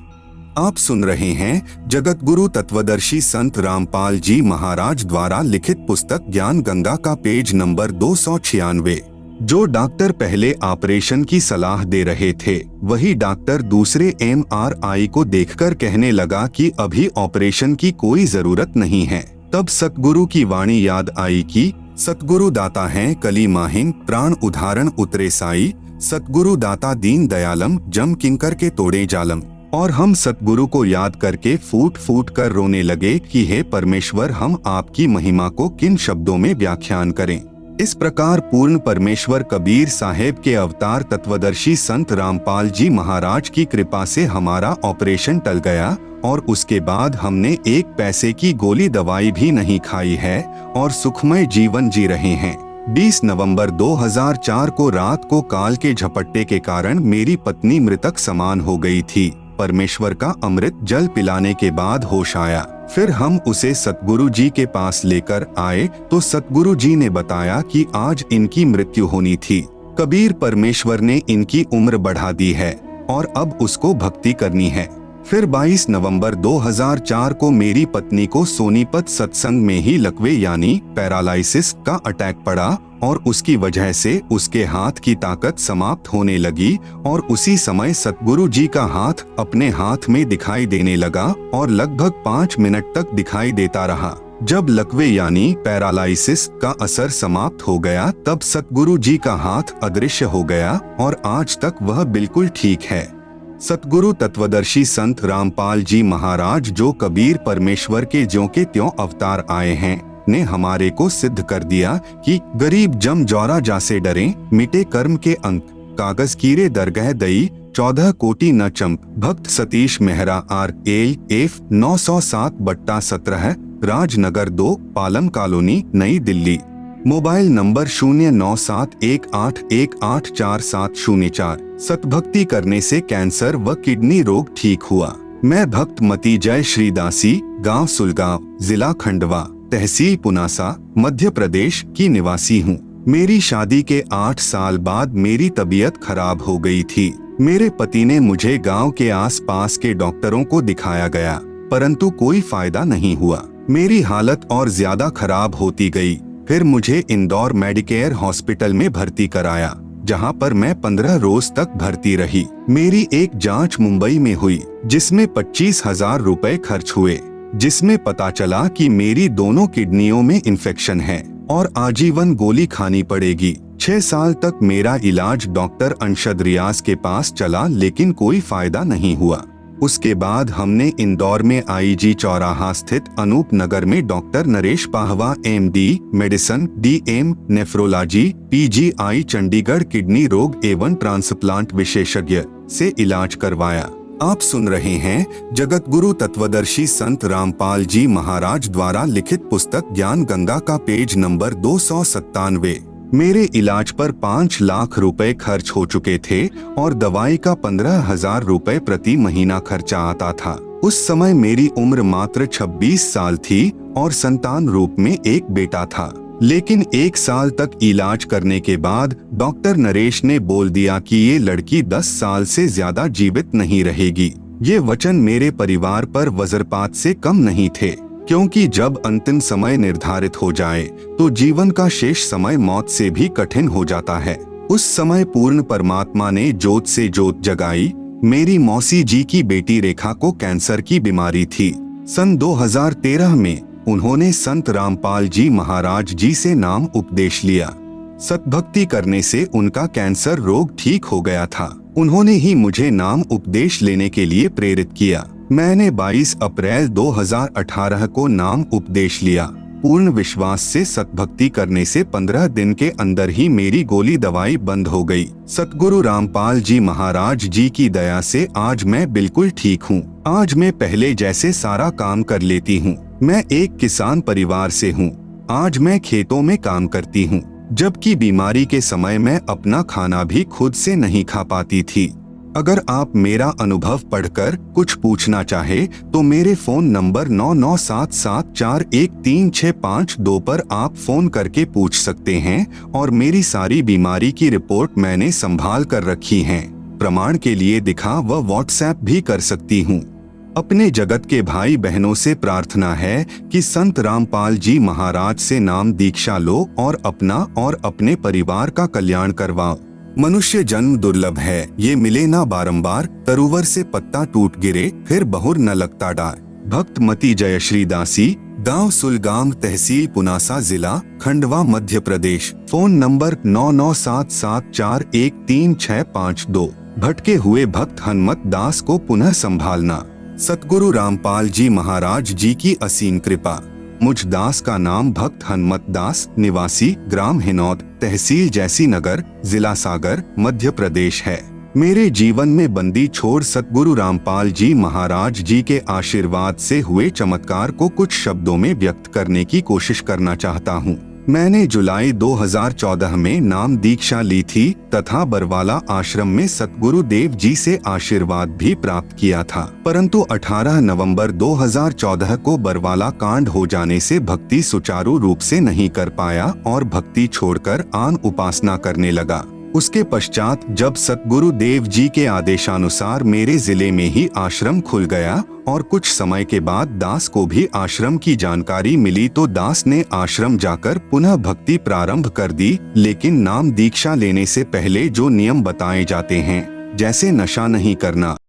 आप सुन रहे हैं जगत गुरु तत्वदर्शी संत रामपाल जी महाराज द्वारा लिखित पुस्तक ज्ञान गंगा का पेज नंबर 296। जो डॉक्टर पहले ऑपरेशन की सलाह दे रहे थे, वही डॉक्टर दूसरे MRI को देखकर कहने लगा कि अभी ऑपरेशन की कोई जरूरत नहीं है। तब सतगुरु की वाणी याद आई कि सतगुरु दाता हैं कली माहिन, प्राण उदाहरण उतरे साई। सतगुरु दाता दीन दयालम, जम किंकर के तोड़े जालम। और हम सतगुरु को याद करके फूट फूट कर रोने लगे कि हे परमेश्वर, हम आपकी महिमा को किन शब्दों में व्याख्यान करें। इस प्रकार पूर्ण परमेश्वर कबीर साहेब के अवतार तत्वदर्शी संत रामपाल जी महाराज की कृपा से हमारा ऑपरेशन टल गया और उसके बाद हमने 1 पैसे की गोली दवाई भी नहीं खाई है और सुखमय जीवन जी रहे हैं। 20 नवंबर 2004 को रात को काल के झपट्टे के कारण मेरी पत्नी मृतक समान हो गई थी। परमेश्वर का अमृत जल पिलाने के बाद होश आया। फिर हम उसे सतगुरु जी के पास लेकर आए तो सतगुरु जी ने बताया कि आज इनकी मृत्यु होनी थी। कबीर परमेश्वर ने इनकी उम्र बढ़ा दी है और अब उसको भक्ति करनी है। फिर 22 नवंबर 2004 को मेरी पत्नी को सोनीपत सत्संग में ही लकवे यानी पैरालाइसिस का अटैक पड़ा और उसकी वजह से उसके हाथ की ताकत समाप्त होने लगी और उसी समय सतगुरु जी का हाथ अपने हाथ में दिखाई देने लगा और लगभग 5 मिनट तक दिखाई देता रहा। जब लकवे यानी पैरालाइसिस का असर समाप्त हो गया तब सतगुरु जी का हाथ अदृश्य हो गया और आज तक वह बिल्कुल ठीक है। सतगुरु तत्वदर्शी संत रामपाल जी महाराज जो कबीर परमेश्वर के ज्यों के त्यों अवतार आए हैं ने हमारे को सिद्ध कर दिया कि गरीब जम जौरा जासे डरे, मिटे कर्म के अंक, कागज कीरे दरगह दई, 14 कोटि न चंप। भक्त सतीश मेहरा RLF 907/17 राजनगर 2 पालम कॉलोनी नई दिल्ली। Mobile number 0971814704। सतभक्ति करने से कैंसर व किडनी रोग ठीक हुआ। मैं भक्त मती जय श्रीदासी, गांव सुलगांव, जिला खंडवा, तहसील पुनासा, मध्य प्रदेश की निवासी हूँ। मेरी शादी के 8 साल बाद मेरी तबीयत खराब हो गई थी। मेरे पति ने मुझे गांव के आसपास के डॉक्टरों को दिखाया गया, परंतु कोई फायदा नहीं हुआ। मेरी हालत और ज्यादा खराब होती गई। फिर मुझे इंदौर मेडिकेयर हॉस्पिटल में भर्ती कराया, जहां पर मैं 15 रोज तक भर्ती रही। मेरी एक जांच मुंबई में हुई, जिसमें 25,000 रुपए खर्च हुए, जिसमें पता चला कि मेरी दोनों किडनियों में इन्फेक्शन है और आजीवन गोली खानी पड़ेगी। 6 साल तक मेरा इलाज डॉक्टर अंशद रियाज के पास चला, लेकिन कोई फायदा नहीं हुआ। उसके बाद हमने इंदौर में IG चौराहा स्थित अनूप नगर में doctor Naresh Pahwa MD medicine DM nephrology PGI Chandigarh kidney रोग एवं ट्रांसप्लांट विशेषज्ञ से इलाज करवाया। आप सुन रहे हैं जगत गुरु तत्वदर्शी संत रामपाल जी महाराज द्वारा लिखित पुस्तक ज्ञान गंगा का पेज नंबर 297। मेरे इलाज पर 5 लाख रुपए खर्च हो चुके थे और दवाई का 15,000 रुपए प्रति महीना खर्चा आता था। उस समय मेरी उम्र मात्र 26 साल थी और संतान रूप में एक बेटा था। लेकिन 1 साल तक इलाज करने के बाद डॉक्टर नरेश ने बोल दिया कि ये लड़की 10 साल से ज्यादा जीवित नहीं रहेगी। ये वचन मेरे परिवार पर वज्रपात से कम नहीं थे, क्योंकि जब अंतिम समय निर्धारित हो जाए तो जीवन का शेष समय मौत से भी कठिन हो जाता है। उस समय पूर्ण परमात्मा ने जोत से जोत जगाई। मेरी मौसी जी की बेटी रेखा को कैंसर की बीमारी थी। सन 2013 में उन्होंने संत रामपाल जी महाराज जी से नाम उपदेश लिया। सतभक्ति करने से उनका कैंसर रोग ठीक हो गया था। उन्होंने ही मुझे नाम उपदेश लेने के लिए प्रेरित किया। मैंने 22 अप्रैल 2018 को नाम उपदेश लिया। पूर्ण विश्वास से सतभक्ति करने से 15 दिन के अंदर ही मेरी गोली दवाई बंद हो गई। सतगुरु रामपाल जी महाराज जी की दया से आज मैं बिल्कुल ठीक हूँ। आज मैं पहले जैसे सारा काम कर लेती हूँ। मैं एक किसान परिवार से हूँ। आज मैं खेतों में काम करती हूँ, जबकि बीमारी के समय मैं अपना खाना भी खुद से नहीं खा पाती थी। अगर आप मेरा अनुभव पढ़कर कुछ पूछना चाहे तो मेरे फोन नंबर 9977413652 पर आप फोन करके पूछ सकते हैं और मेरी सारी बीमारी की रिपोर्ट मैंने संभाल कर रखी है। प्रमाण के लिए दिखा व व्हाट्सएप भी कर सकती हूँ। अपने जगत के भाई बहनों से प्रार्थना है कि संत रामपाल जी महाराज से नाम दीक्षा लो और अपना और अपने परिवार का कल्याण करवाओ। मनुष्य जन्म दुर्लभ है, ये मिले ना बारंबार। तरुवर से पत्ता टूट गिरे फिर बहुर न लगता डार। भक्त मती जयश्री दासी, गांव सुलगाम, तहसील पुनासा, जिला खंडवा, मध्य प्रदेश। Phone number 9977413652। भटके हुए भक्त हनुमत दास को पुनः संभालना। सतगुरु रामपाल जी महाराज जी की असीम कृपा। मुझ दास का नाम भक्त हनुमत दास, निवासी ग्राम हिनौद, तहसील जैसी नगर, जिला सागर, मध्य प्रदेश है। मेरे जीवन में बंदी छोड़ सतगुरु रामपाल जी महाराज जी के आशीर्वाद से हुए चमत्कार को कुछ शब्दों में व्यक्त करने की कोशिश करना चाहता हूँ। मैंने जुलाई 2014 में नाम दीक्षा ली थी तथा बरवाला आश्रम में सतगुरु देव जी से आशीर्वाद भी प्राप्त किया था, परंतु 18 नवंबर 2014 को बरवाला कांड हो जाने से भक्ति सुचारू रूप से नहीं कर पाया और भक्ति छोड़कर आन उपासना करने लगा। उसके पश्चात जब सतगुरु देव जी के आदेशानुसार मेरे जिले में ही आश्रम खुल गया और कुछ समय के बाद दास को भी आश्रम की जानकारी मिली तो दास ने आश्रम जाकर पुनः भक्ति प्रारंभ कर दी। लेकिन नाम दीक्षा लेने से पहले जो नियम बताए जाते हैं, जैसे नशा नहीं करना,